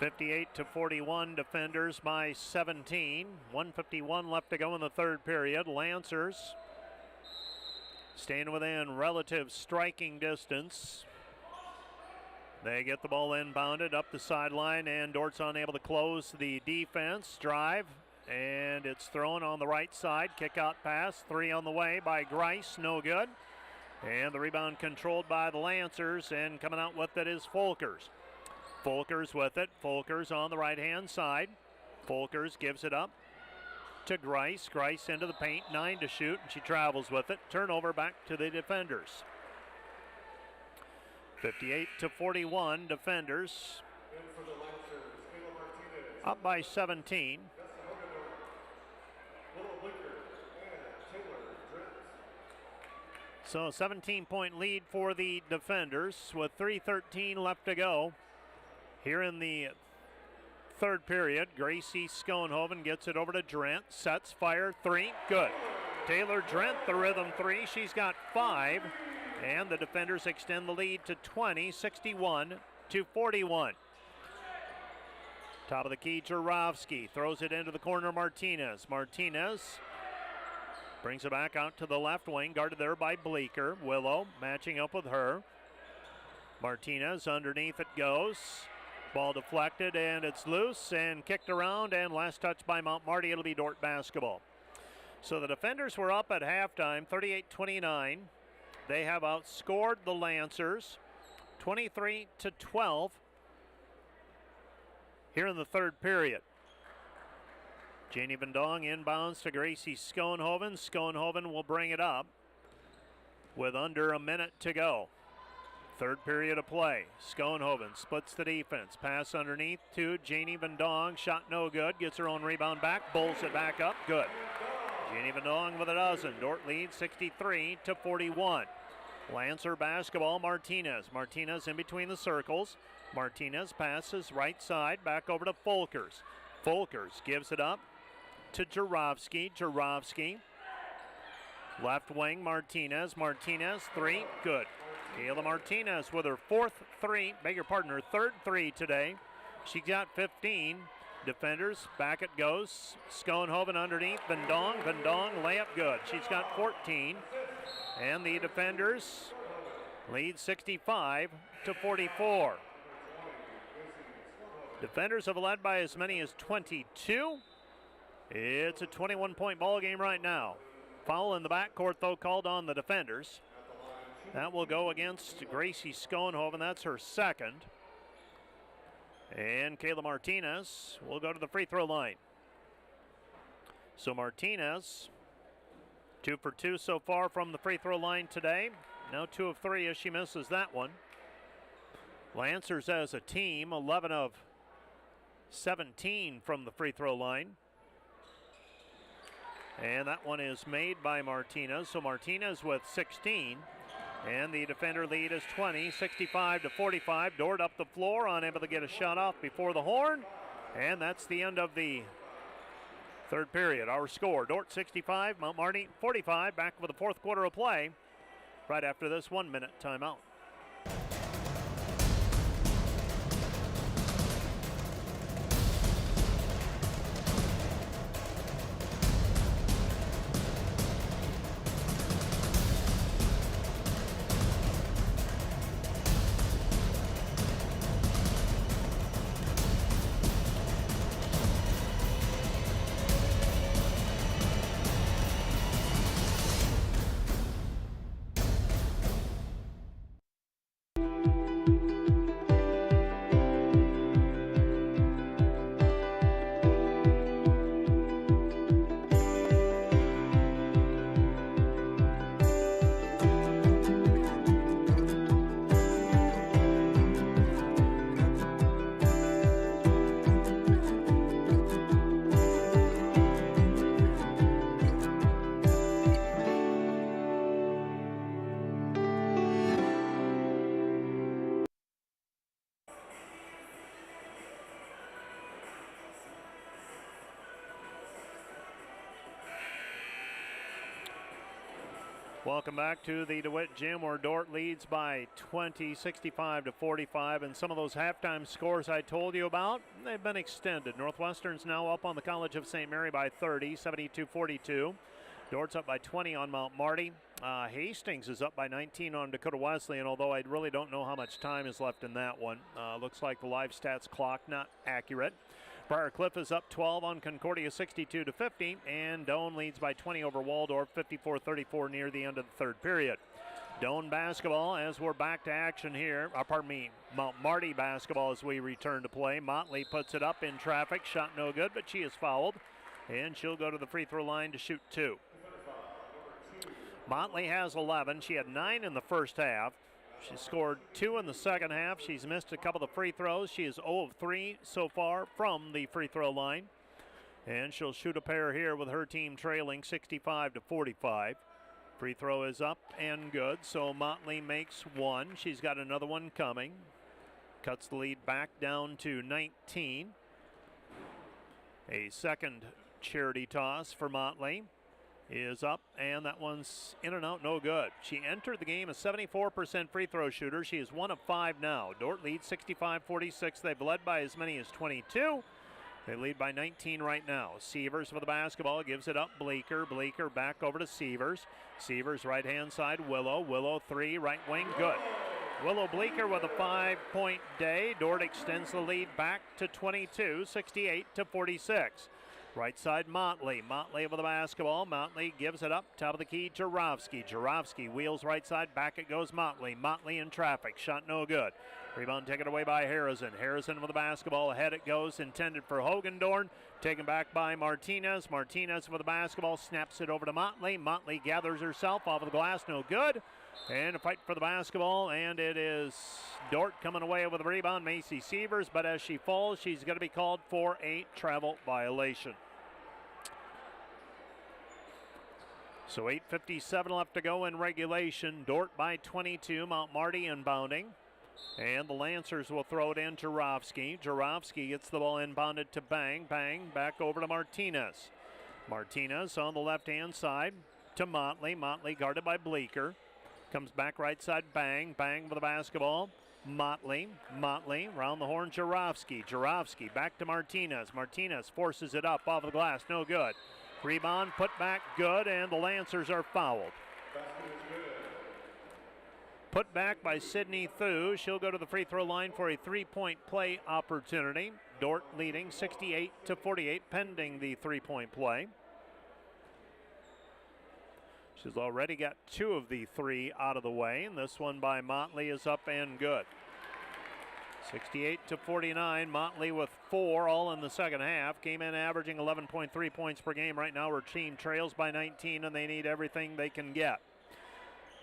Speaker 1: 58-41, defenders by 17. 1:51 left to go in the third period. Lancers staying within relative striking distance. They get the ball inbounded up the sideline, and Dordt's unable to close the defense. Drive, and it's thrown on the right side. Kick out pass, 3 on the way by Grice, no good. And the rebound controlled by the Lancers, and coming out with it is Folkers. Folkers with it. Folkers on the right-hand side. Folkers gives it up to Grice. Grice into the paint, 9 to shoot, and she travels with it. Turnover back to the defenders. 58-41, defenders up by 17. So a 17-point lead for the defenders with 3:13 left to go. Here in the third period, Gracie Schoenhoven gets it over to Drent. Sets, fire, 3, good. Taylor Drent, the rhythm 3. She's got 5. And the defenders extend the lead to 20, 61-41. Top of the key, Jurovsky throws it into the corner, Martinez. Martinez brings it back out to the left wing, guarded there by Bleeker. Willow matching up with her. Martinez, underneath it goes. Ball deflected, and it's loose and kicked around, and last touch by Mount Marty. It'll be Dordt basketball. So the defenders were up at halftime, 38-29. They have outscored the Lancers, 23-12 here in the third period. Janie Vendong inbounds to Gracie Schoenhoven. Schoenhoven will bring it up with under a minute to go. Third period of play. Schoenhoven splits the defense. Pass underneath to Janie Vendong. Shot no good. Gets her own rebound back. Bowls it back up. Good. Janie Vendong with a dozen. Dordt leads 63-41. Lancer basketball. Martinez. Martinez in between the circles. Martinez passes right side back over to Folkers. Folkers gives it up to Jurovsky. Jurovsky. Left wing, Martinez. Martinez, 3, good. Kayla Martinez with her third 3 today. She got 15. Defenders, back it goes. Schoenhoven underneath, Vendong. Vendong, layup good. She's got 14. And the defenders lead 65-44. Defenders have led by as many as 22. It's a 21-point ball game right now. Foul in the backcourt, though, called on the defenders. That will go against Gracie Schoenhoven. That's her second. And Kayla Martinez will go to the free throw line. So Martinez, 2 for 2 so far from the free throw line today. Now 2 of 3 as she misses that one. Lancers as a team, 11 of 17 from the free throw line. And that one is made by Martinez. So Martinez with 16. And the defender lead is 20, 65-45. Dordt up the floor, unable to get a shot off before the horn. And that's the end of the third period. Our score, Dordt 65, Mount Marty 45. Back with the fourth quarter of play right after this 1-minute timeout. Welcome back to the DeWitt Gym, where Dordt leads by 20, 65-45. And some of those halftime scores I told you about, they've been extended. Northwestern's now up on the College of St. Mary by 30, 72-42. Dordt's up by 20 on Mount Marty. Hastings is up by 19 on Dakota Wesleyan, although I really don't know how much time is left in that one. Looks like the live stats clock not accurate. Briar Cliff is up 12 on Concordia, 62-50, and Doane leads by 20 over Waldorf, 54-34 near the end of the third period. Doane basketball as we're back to action here. Mount Marty basketball as we return to play. Motley puts it up in traffic, shot no good, but she is fouled, and she'll go to the free throw line to shoot 2. Motley has 11. She had 9 in the first half. She scored 2 in the second half. She's missed a couple of free throws. She is 0 of 3 so far from the free throw line. And she'll shoot a pair here with her team trailing 65-45. Free throw is up and good, so Motley makes 1. She's got another one coming. Cuts the lead back down to 19. A second charity toss for Motley is up, and that one's in and out, no good. She entered the game a 74% free throw shooter. She is 1 of 5 now. Dordt leads 65-46. They've led by as many as 22. They lead by 19 right now. Sievers for the basketball, gives it up Bleeker. Bleeker back over to Sievers. Sievers right-hand side, Willow. Willow 3, right wing, good. Willow Bleeker with a 5-point day. Dordt extends the lead back to 22, 68-46. Right side, Motley. Motley with the basketball. Motley gives it up. Top of the key, Jarofsky. Jarofsky wheels right side. Back it goes, Motley. Motley in traffic. Shot no good. Rebound taken away by Harrison. Harrison with the basketball. Ahead it goes. Intended for Hogendorn. Taken back by Martinez. Martinez with the basketball. Snaps it over to Motley. Motley gathers herself off of the glass. No good. And a fight for the basketball. And it is Dordt coming away with the rebound. Macy Sievers. But as she falls, she's going to be called for a travel violation. So 8:57 left to go in regulation. Dordt by 22. Mount Marty inbounding. And the Lancers will throw it in to Jarofsky. Jarofsky gets the ball inbounded to Bang. Bang back over to Martinez. Martinez on the left-hand side to Motley. Motley guarded by Bleeker. Comes back right side, Bang. Bang with the basketball. Motley. Motley round the horn, Jarofsky. Jarofsky back to Martinez. Martinez forces it up off the glass. No good. Rebound put back good, and the Lancers are fouled. Put back by Sydney Thu. She'll go to the free throw line for a 3-point play opportunity. Dordt leading 68-48 pending the 3-point play. She's already got 2 of the 3 out of the way, and this one by Motley is up and good. 68-49, Motley with 4 all in the second half. Came in averaging 11.3 points per game. Right now her team trails by 19 and they need everything they can get.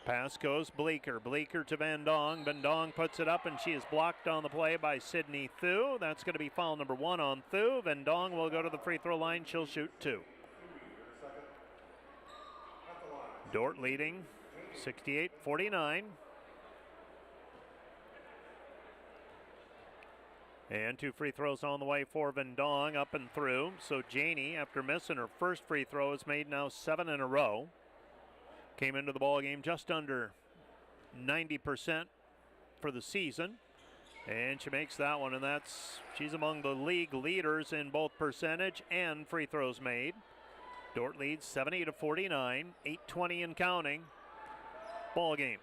Speaker 1: Pass goes Bleeker. Bleeker to Van Dong. Van Dong puts it up and she is blocked on the play by Sydney Thu. That's going to be foul number 1 on Thu. Van Dong will go to the free throw line. She'll shoot 2. Dordt leading 68-49. And 2 free throws on the way for Van Dong, up and through. So Janey, after missing her first free throw, has made now 7 in a row. Came into the ball game just under 90% for the season. And she makes that one, and she's among the league leaders in both percentage and free throws made. Dordt leads 70-49, 8:20 and counting. Ball game.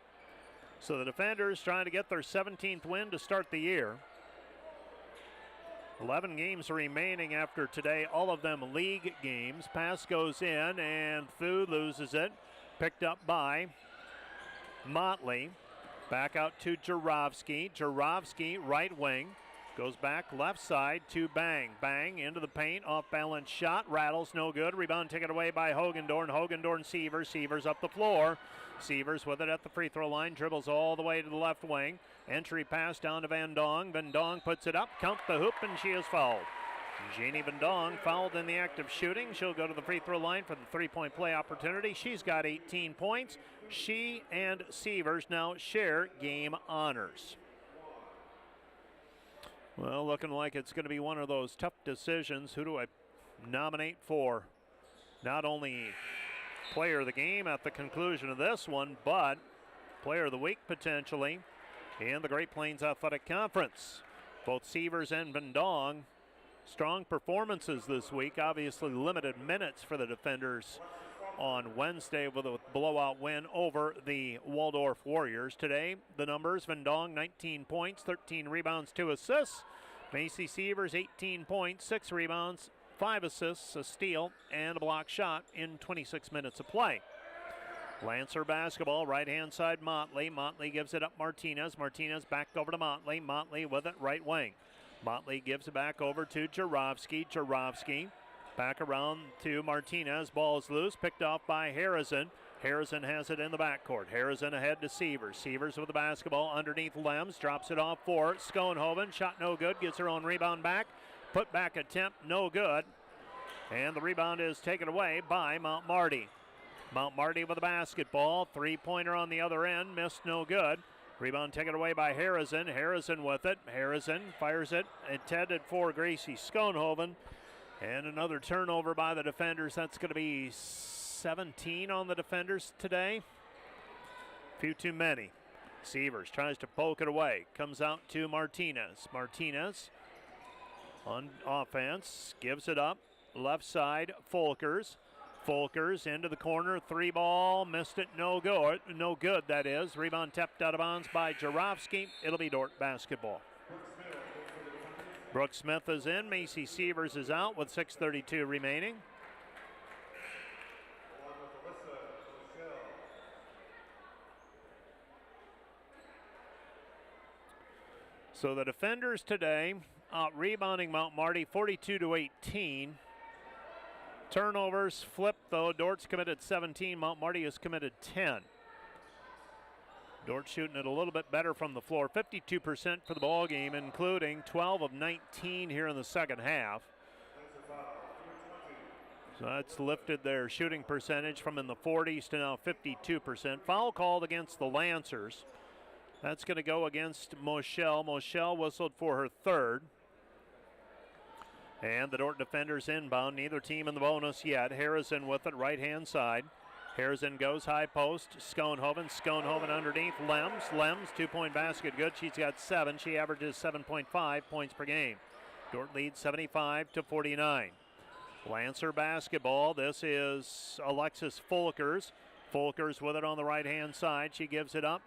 Speaker 1: So the Defenders trying to get their 17th win to start the year. 11 games remaining after today, all of them league games. Pass goes in, and Thu loses it. Picked up by Motley. Back out to Jarofsky. Jarofsky, right wing. Goes back left side to Bang. Bang into the paint. Off balance shot. Rattles, no good. Rebound taken away by Hogendorn. Hogendorn, Sievers. Sievers up the floor. Sievers with it at the free throw line. Dribbles all the way to the left wing. Entry pass down to Van Dong. Van Dong puts it up. Count the hoop, and she is fouled. Jeannie Van Dong fouled in the act of shooting. She'll go to the free throw line for the 3-point play opportunity. She's got 18 points. She and Sievers now share game honors. Well, looking like it's going to be one of those tough decisions. Who do I nominate for not only player of the game at the conclusion of this one, but player of the week potentially in the Great Plains Athletic Conference. Both Sievers and Vendong, strong performances this week. Obviously limited minutes for the defenders on Wednesday with a blowout win over the Waldorf Warriors. Today, the numbers: Vendong 19 points, 13 rebounds, 2 assists. Macy Sievers 18 points, 6 rebounds, 5 assists, a steal, and a block shot in 26 minutes of play. Lancer basketball, right-hand side, Motley. Motley gives it up Martinez. Martinez back over to Motley. Motley with it, right wing. Motley gives it back over to Jarofsky. Jarofsky back around to Martinez. Ball is loose, picked off by Harrison. Harrison has it in the backcourt. Harrison ahead to Sievers. Sievers with the basketball underneath Lems. Drops it off for Schoenhoven. Shot no good. Gets her own rebound back. Put back attempt no good. And the rebound is taken away by Mount Marty. Mount Marty with the basketball. Three-pointer on the other end. Missed no good. Rebound taken away by Harrison. Harrison with it. Harrison fires it. Intended for Gracie Schoenhoven. And another turnover by the defenders. That's going to be 17 on the defenders today. Few too many. Sievers tries to poke it away. Comes out to Martinez. Martinez on offense. Gives it up. Left side, Folkers. Folkers into the corner, 3-ball, missed it, no good, that is. Rebound tapped out of bounds by Jarofsky. It'll be Dordt basketball. Brooke Smith is in, Macy Sievers is out with 6:32 remaining. So the defenders today rebounding Mount Marty 42-18. Turnovers flipped though. Dordt's committed 17. Mount Marty has committed 10. Dordt shooting it a little bit better from the floor. 52% for the ball game, including 12 of 19 here in the second half. So that's lifted their shooting percentage from in the 40s to now 52%. Foul called against the Lancers. That's going to go against Moschel. Moschel whistled for her third. And the Dordt defenders inbound. Neither team in the bonus yet. Harrison with it, right-hand side. Harrison goes high post. Schoenhoven. Schoenhoven underneath. Lems. Lems, two-point basket good. She's got 7. She averages 7.5 points per game. Dordt leads 75-49. Lancer basketball. This is Alexis Folkers. Folkers with it on the right-hand side. She gives it up.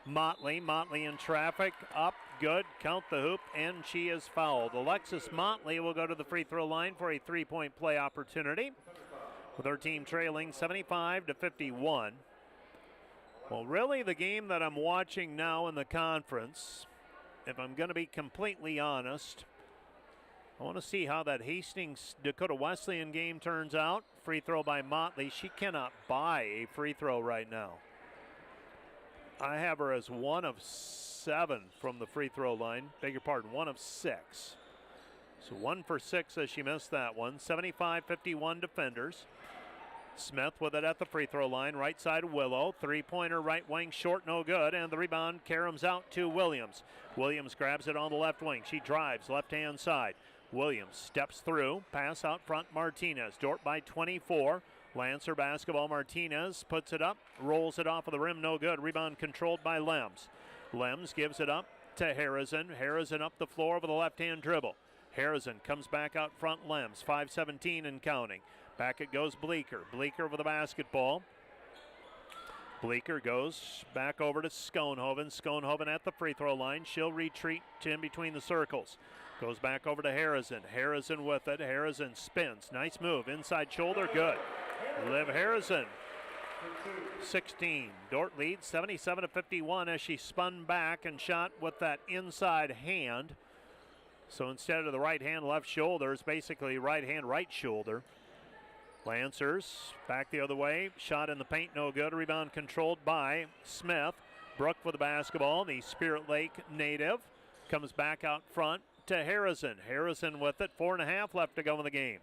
Speaker 1: Motley in traffic, up, good, count the hoop, and she is fouled. Alexis Motley will go to the free throw line for a 3-point play opportunity, with her team trailing 75-51. Well, really the game that I'm watching now in the conference, if I'm going to be completely honest, I want to see how that Hastings-Dakota Wesleyan game turns out. Free throw by Motley. She cannot buy a free throw right now. I have her as 1 of 7 from the free throw line. Beg your pardon, 1 of 6. So 1 for 6 as she missed that one. 75-51 defenders. Smith with it at the free throw line. Right side Willow. Three-pointer right wing short, no good. And the rebound caroms out to Williams. Williams grabs it on the left wing. She drives left-hand side. Williams steps through. Pass out front Martinez. Dordt by 24. Lancer basketball. Martinez puts it up, rolls it off of the rim, no good. Rebound controlled by Lems. Lems gives it up to Harrison. Harrison up the floor with a left-hand dribble. Harrison comes back out front. Lems, 5:17 and counting. Back it goes Bleeker. Bleeker with the basketball. Bleeker goes back over to Schoenhoven. Schoenhoven at the free throw line. She'll retreat to in between the circles. Goes back over to Harrison. Harrison with it. Harrison spins. Nice move. Inside shoulder. Good. Liv Harrison, 16. Dordt leads 77-51 as she spun back and shot with that inside hand. So instead of the right hand, left shoulder, it's basically right hand, right shoulder. Lancers back the other way. Shot in the paint, no good. Rebound controlled by Smith. Brooke with the basketball. The Spirit Lake native comes back out front to Harrison. Harrison with it. 4.5 left to go in the game.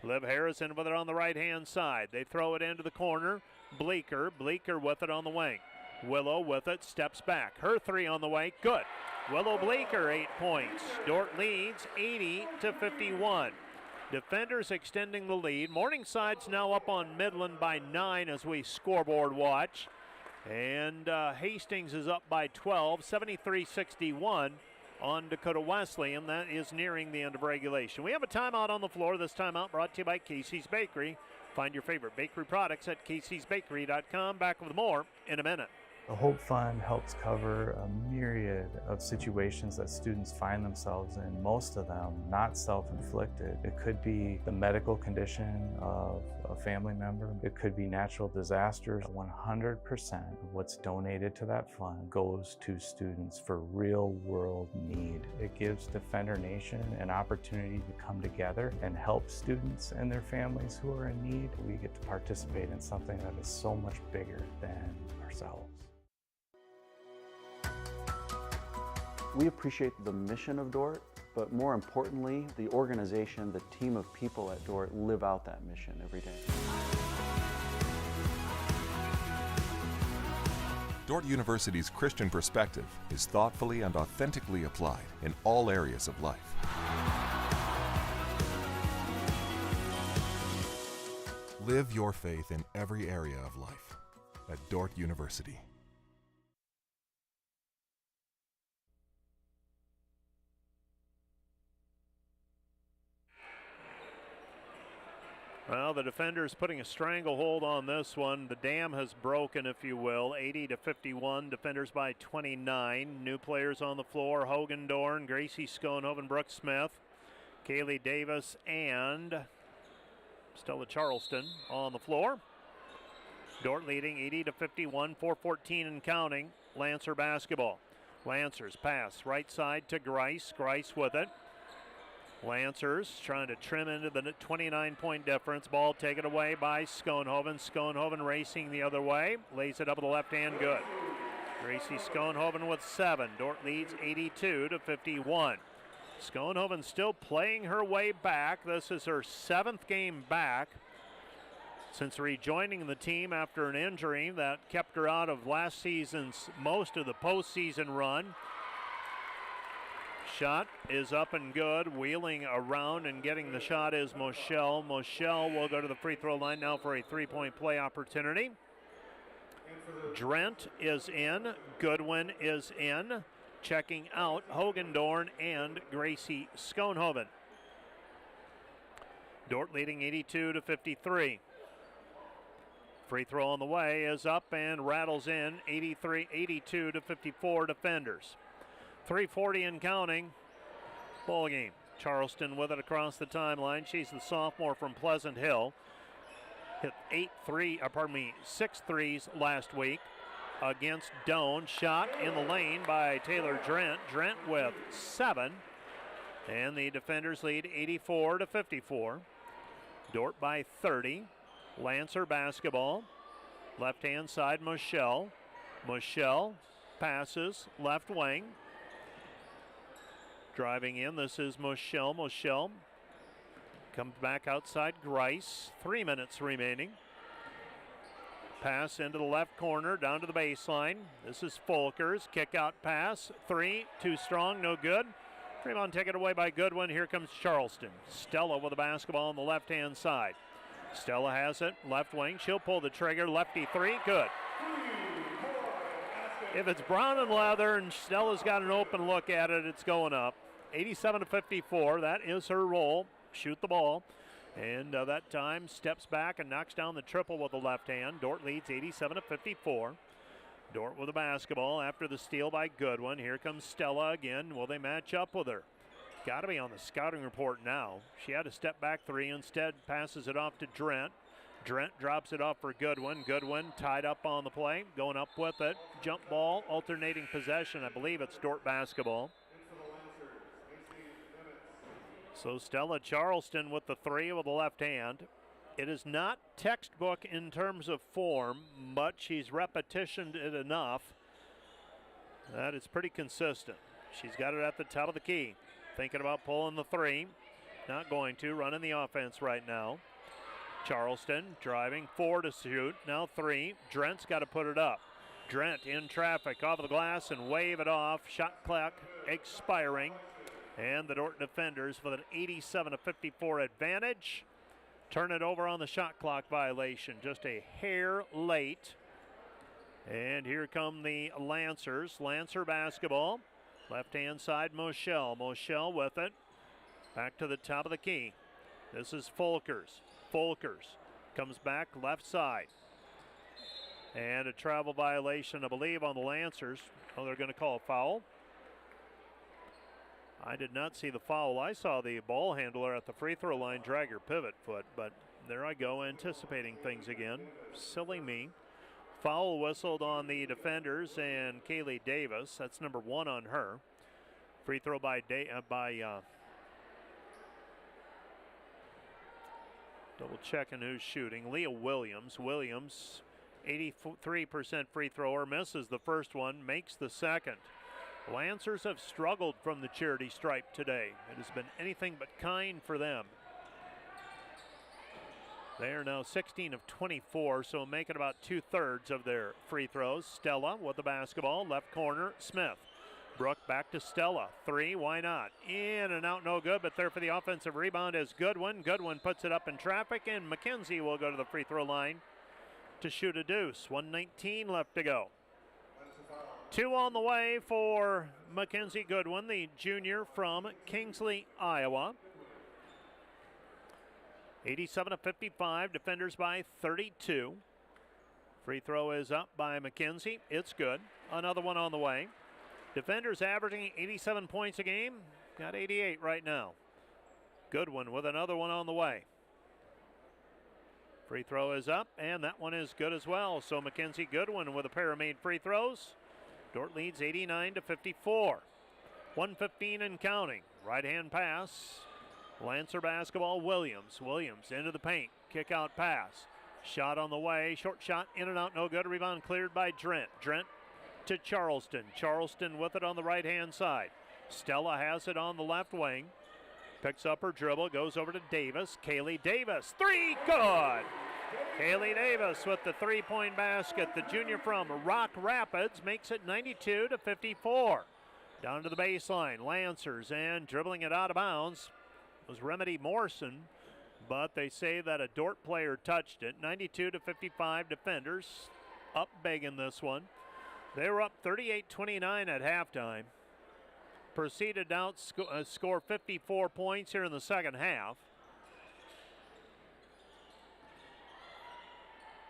Speaker 1: Liv Harrison with it on the right-hand side. They throw it into the corner. Bleeker with it on the wing. Willow with it, steps back. Her 3 on the way, good. Willow Bleeker, 8 points. Dordt leads 80-51. Defenders extending the lead. Morningside's now up on Midland by 9 as we scoreboard watch. And Hastings is up by 12, 73-61 on Dakota Wesleyan. That is nearing the end of regulation. We have a timeout on the floor. This timeout brought to you by Casey's Bakery. Find your favorite bakery products at caseysbakery.com. Back with more in a minute.
Speaker 18: The Hope Fund helps cover a myriad of situations that students find themselves in, most of them not self-inflicted. It could be the medical condition of a family member. It could be natural disasters. 100% of what's donated to that fund goes to students for real-world need. It gives Defender Nation an opportunity to come together and help students and their families who are in need. We get to participate in something that is so much bigger than ourselves.
Speaker 19: We appreciate the mission of Dordt, but more importantly, the organization, the team of people at Dordt live out that mission every day.
Speaker 6: Dordt University's Christian perspective is thoughtfully and authentically applied in all areas of life. Live your faith in every area of life at Dordt University.
Speaker 1: Well, the defenders putting a stranglehold on this one. The dam has broken, if you will. 80-51. Defenders by 29. New players on the floor. Hogan Dorn, Gracie Schoenhoven, Brooke Smith, Kaylee Davis, and Stella Charleston on the floor. Dordt leading 80-51, 4:14 and counting. Lancer basketball. Lancers pass right side to Grice. Grice with it. Lancers trying to trim into the 29-point difference. Ball taken away by Schoenhoven. Schoenhoven racing the other way. Lays it up with the left hand. Good. Gracie Schoenhoven with 7. Dordt leads 82-51. Schoenhoven still playing her way back. This is her 7th game back since rejoining the team after an injury that kept her out of last season's most of the postseason run. Shot is up and good. Wheeling around and getting the shot is Moschel. Moschel will go to the free throw line now for a 3-point play opportunity. Drent is in. Goodwin is in. Checking out Hogan Dorn and Gracie Schoenhoven. Dordt leading 82-53. Free throw on the way is up and rattles in. 82-54 defenders. 3:40 and counting. Ball game. Charleston with it across the timeline. She's the sophomore from Pleasant Hill. Hit 6 threes last week against Doane. Shot in the lane by Taylor Drent. Drent with 7. And the defenders lead 84-54. Dordt by 30. Lancer basketball. Left-hand side, Moschel. Moschel passes left wing. Driving in, this is Moschel. Moschel comes back outside Grice. 3 minutes remaining. Pass into the left corner, down to the baseline. This is Folkers. Kick out pass. 3, too strong, no good. Fremont taken away by Goodwin. Here comes Charleston. Stella with the basketball on the left-hand side. Stella has it, left wing. She'll pull the trigger. Lefty 3, good. If it's brown and leather and Stella's got an open look at it, it's going up. 87-54, that is her role. Shoot the ball. And that time steps back and knocks down the triple with the left hand. Dordt leads 87-54. Dordt with the basketball after the steal by Goodwin. Here comes Stella again. Will they match up with her? Got to be on the scouting report now. She had a step back 3. Instead, passes it off to Drent. Drent drops it off for Goodwin. Goodwin tied up on the play, going up with it. Jump ball, alternating possession. I believe it's Dordt basketball. So Stella Charleston with the 3 with the left hand. It is not textbook in terms of form, but she's repetitioned it enough that it's pretty consistent. She's got it at the top of the key. Thinking about pulling the 3. Not going to. Running the offense right now. Charleston driving 4 to shoot. Now 3. Drent's got to put it up. Drent in traffic off of the glass and wave it off. Shot clock expiring. And the Dordt defenders with an 87-54 advantage. Turn it over on the shot clock violation, just a hair late. And here come the Lancers. Lancer basketball. Left-hand side, Moschel. Moschel with it. Back to the top of the key. This is Folkers. Folkers comes back left side. And a travel violation, I believe, on the Lancers. Oh, they're going to call a foul. I did not see the foul. I saw the ball handler at the free throw line drag her pivot foot, but there I go, anticipating things again. Silly me. Foul whistled on the defenders and Kaylee Davis. That's number 1 on her. Free throw by double checking who's shooting. Leah Williams. Williams, 83% free thrower, misses the first one, makes the second. Lancers have struggled from the charity stripe today. It has been anything but kind for them. They are now 16 of 24, so making about 2/3 of their free throws. Stella with the basketball, left corner, Smith. Brooke back to Stella, 3, why not? In and out, no good, but there for the offensive rebound is Goodwin. Goodwin puts it up in traffic, and McKenzie will go to the free throw line to shoot a deuce. 1:19 left to go. 2 on the way for Mackenzie Goodwin, the junior from Kingsley, Iowa. 87-55, defenders by 32. Free throw is up by McKenzie. It's good. Another one on the way. Defenders averaging 87 points a game. Got 88 right now. Goodwin with another one on the way. Free throw is up, and that one is good as well. So Mackenzie Goodwin with a pair of made free throws. Dordt leads 89-54. 1:15 and counting. Right-hand pass. Lancer basketball, Williams. Williams into the paint. Kick out pass. Shot on the way. Short shot in and out, no good. Rebound cleared by Drent. Drent to Charleston. Charleston with it on the right-hand side. Stella has it on the left wing. Picks up her dribble, goes over to Davis. Kaylee Davis, 3, good! Kaylee Davis with the 3-point basket. The junior from Rock Rapids makes it 92-54. Down to the baseline, Lancers, and dribbling it out of bounds was Remedy Morrison, but they say that a Dordt player touched it. 92-55, defenders up big in this one. They were up 38-29 at halftime. Proceeded to score 54 points here in the second half.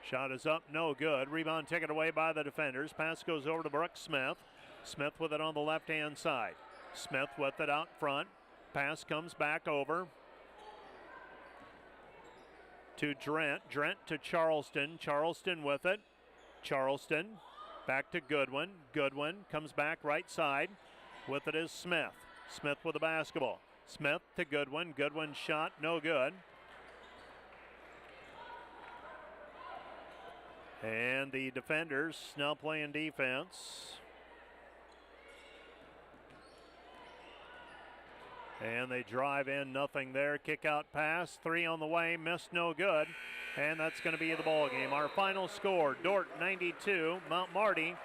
Speaker 1: Shot is up, no good. Rebound taken away by the defenders. Pass goes over to Brooke Smith. Smith with it on the left-hand side. Smith with it out front. Pass comes back over to Drent. Drent to Charleston. Charleston with it. Charleston back to Goodwin. Goodwin comes back right side. With it is Smith. Smith with the basketball. Smith to Goodwin. Goodwin shot, no good. And the defenders now playing defense. And they drive in, nothing there. Kick out pass, 3 on the way, missed, no good. And that's going to be the ball game. Our final score, Dordt 92, Mount Marty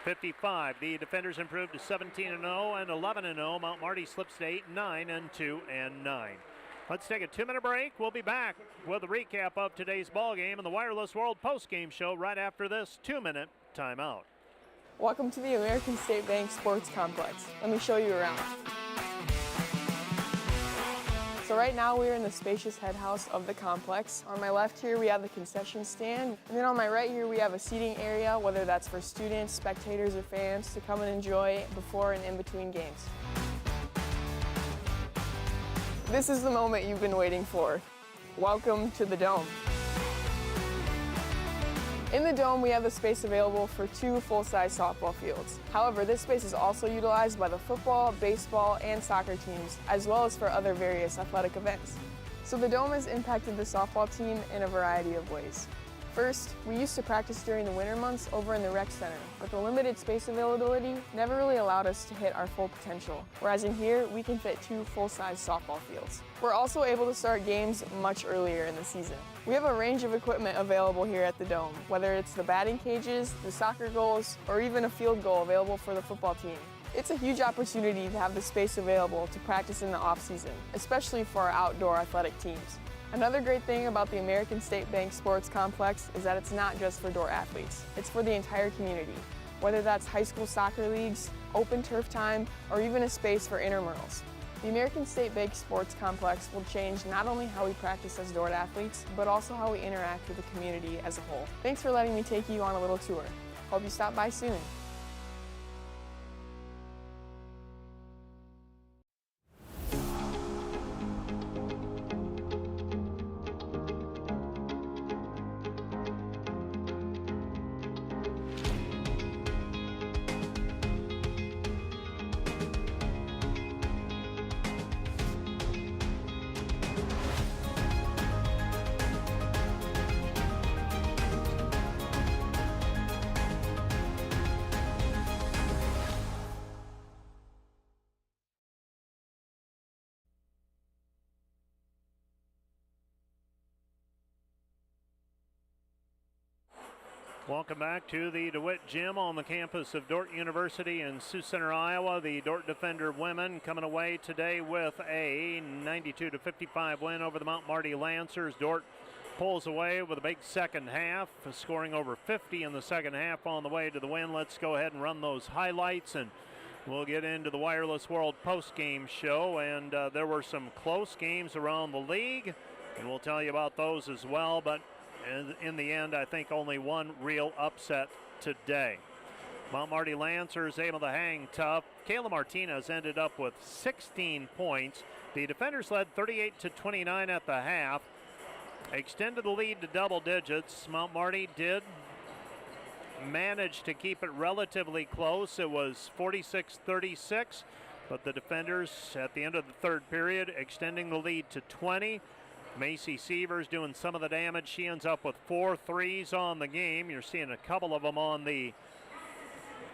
Speaker 1: 55. The defenders improved to 17-0 and 11-0. Mount Marty slips to 8-9 and 2-9. Let's take a 2-minute break. We'll be back with a recap of today's ball game and the Wireless World postgame show right after this 2-minute timeout.
Speaker 20: Welcome to the American State Bank Sports Complex. Let me show you around. So right now we're in the spacious head house of the complex. On my left here we have the concession stand, and then on my right here we have a seating area, whether that's for students, spectators, or fans to come and enjoy before and in between games. This is the moment you've been waiting for. Welcome to the Dome. In the Dome, we have the space available for 2 full-size softball fields. However, this space is also utilized by the football, baseball, and soccer teams, as well as for other various athletic events. So the Dome has impacted the softball team in a variety of ways. First, we used to practice during the winter months over in the rec center, but the limited space availability never really allowed us to hit our full potential, whereas in here, we can fit 2 full-size softball fields. We're also able to start games much earlier in the season. We have a range of equipment available here at the Dome, whether it's the batting cages, the soccer goals, or even a field goal available for the football team. It's a huge opportunity to have the space available to practice in the off-season, especially for our outdoor athletic teams. Another great thing about the American State Bank Sports Complex is that it's not just for Dordt athletes, it's for the entire community. Whether that's high school soccer leagues, open turf time, or even a space for intramurals. The American State Bank Sports Complex will change not only how we practice as Dordt athletes, but also how we interact with the community as a whole. Thanks for letting me take you on a little tour. Hope you stop by soon.
Speaker 1: Welcome back to the DeWitt Gym on the campus of Dordt University in Sioux Center, Iowa. The Dordt Defender women coming away today with a 92-55 win over the Mount Marty Lancers. Dordt pulls away with a big second half, scoring over 50 in the second half on the way to the win. Let's go ahead and run those highlights, and we'll get into the Wireless World post-game show. And there were some close games around the league, and we'll tell you about those as well. But in the end, I think only one real upset today. Mount Marty Lancers able to hang tough. Kayla Martinez ended up with 16 points. The defenders led 38-29 at the half. Extended the lead to double digits. Mount Marty did manage to keep it relatively close. It was 46-36, but the defenders at the end of the third period extending the lead to 20. Macy Sievers doing some of the damage. She ends up with 4 threes on the game. You're seeing a couple of them on the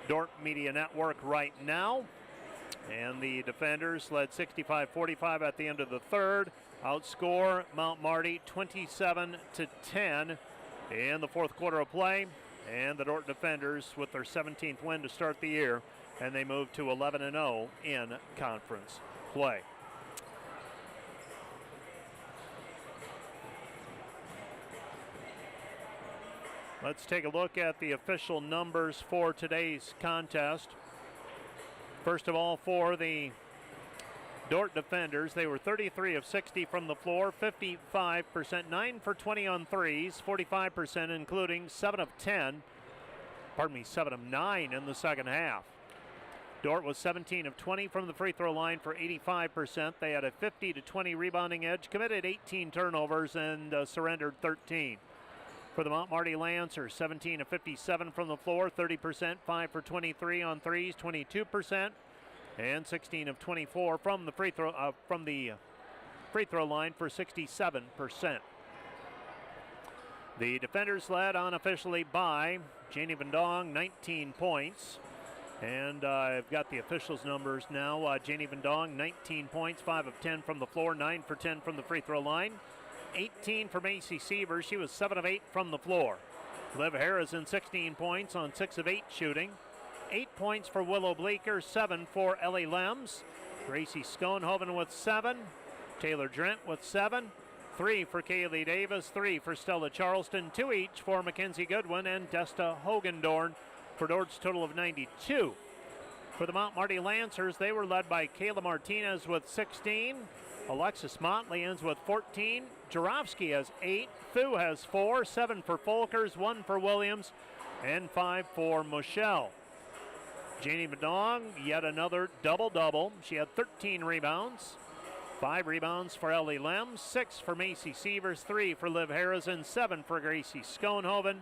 Speaker 1: Dordt Media Network right now. And the defenders led 65-45 at the end of the third. Outscore Mount Marty 27-10 in the fourth quarter of play. And the Dordt defenders with their 17th win to start the year. And they move to 11-0 in conference play. Let's take a look at the official numbers for today's contest. First of all, for the Dordt defenders, they were 33 of 60 from the floor, 55%, 9 for 20 on threes, 45%, including 7 of 9 in the second half. Dordt was 17 of 20 from the free throw line for 85%. They had a 50-20 rebounding edge, committed 18 turnovers, and surrendered 13. For the Mount Marty Lancers, 17 of 57 from the floor, 30%, 5 for 23 on threes, 22%, and 16 of 24 from the free throw line for 67%. The defenders led unofficially by Janie Vendong, 19 points. And I've got the officials' numbers now. Janie Vendong, 19 points, 5 of 10 from the floor, 9 for 10 from the free throw line. 18 for Macy Sievers. She was 7 of 8 from the floor. Liv Harrison, 16 points on 6 of 8 shooting. 8 points for Willow Bleeker, 7 for Ellie Lems. Gracie Schoenhoven with 7. Taylor Drent with 7. 3 for Kaylee Davis, 3 for Stella Charleston, 2 each for Mackenzie Goodwin and Desta Hogendorn for Dordt's total of 92. For the Mount Marty Lancers, they were led by Kayla Martinez with 16. Alexis Motley ends with 14. Jarofsky has 8. Thu has 4. 7 for Folkers, 1 for Williams, and 5 for Michelle. Janie Bedong, yet another double-double. She had 13 rebounds. 5 rebounds for Ellie Lems, 6 for Macy Sievers, 3 for Liv Harrison, 7 for Gracie Schoenhoven,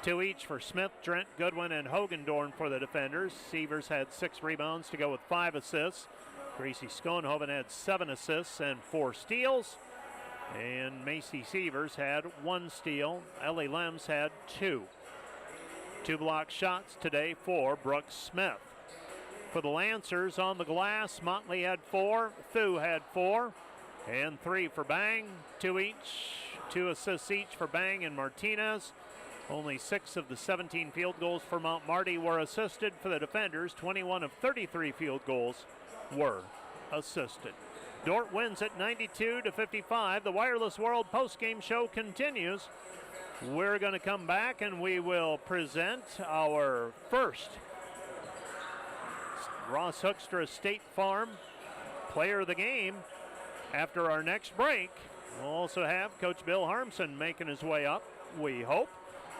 Speaker 1: 2 each for Smith, Drent, Goodwin, and Hogendorn for the defenders. Sievers had 6 rebounds to go with 5 assists. Gracie Schoenhoven had 7 assists and 4 steals. And Macy Sievers had 1 steal. Ellie Lems had 2. 2 block shots today for Brooke Smith. For the Lancers on the glass, Motley had 4, Thu had 4, and 3 for Bang. 2 each, 2 assists each for Bang and Martinez. Only 6 of the 17 field goals for Mount Marty were assisted. For the defenders, 21 of 33 field goals were assisted. Dordt wins at 92-55. The Wireless World postgame show continues. We're going to come back and we will present our first Ross Hoekstra State Farm Player of the Game. After our next break, we'll also have Coach Bill Harmson making his way up, we hope.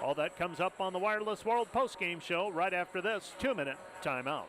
Speaker 1: All that comes up on the Wireless World postgame show right after this 2-minute timeout.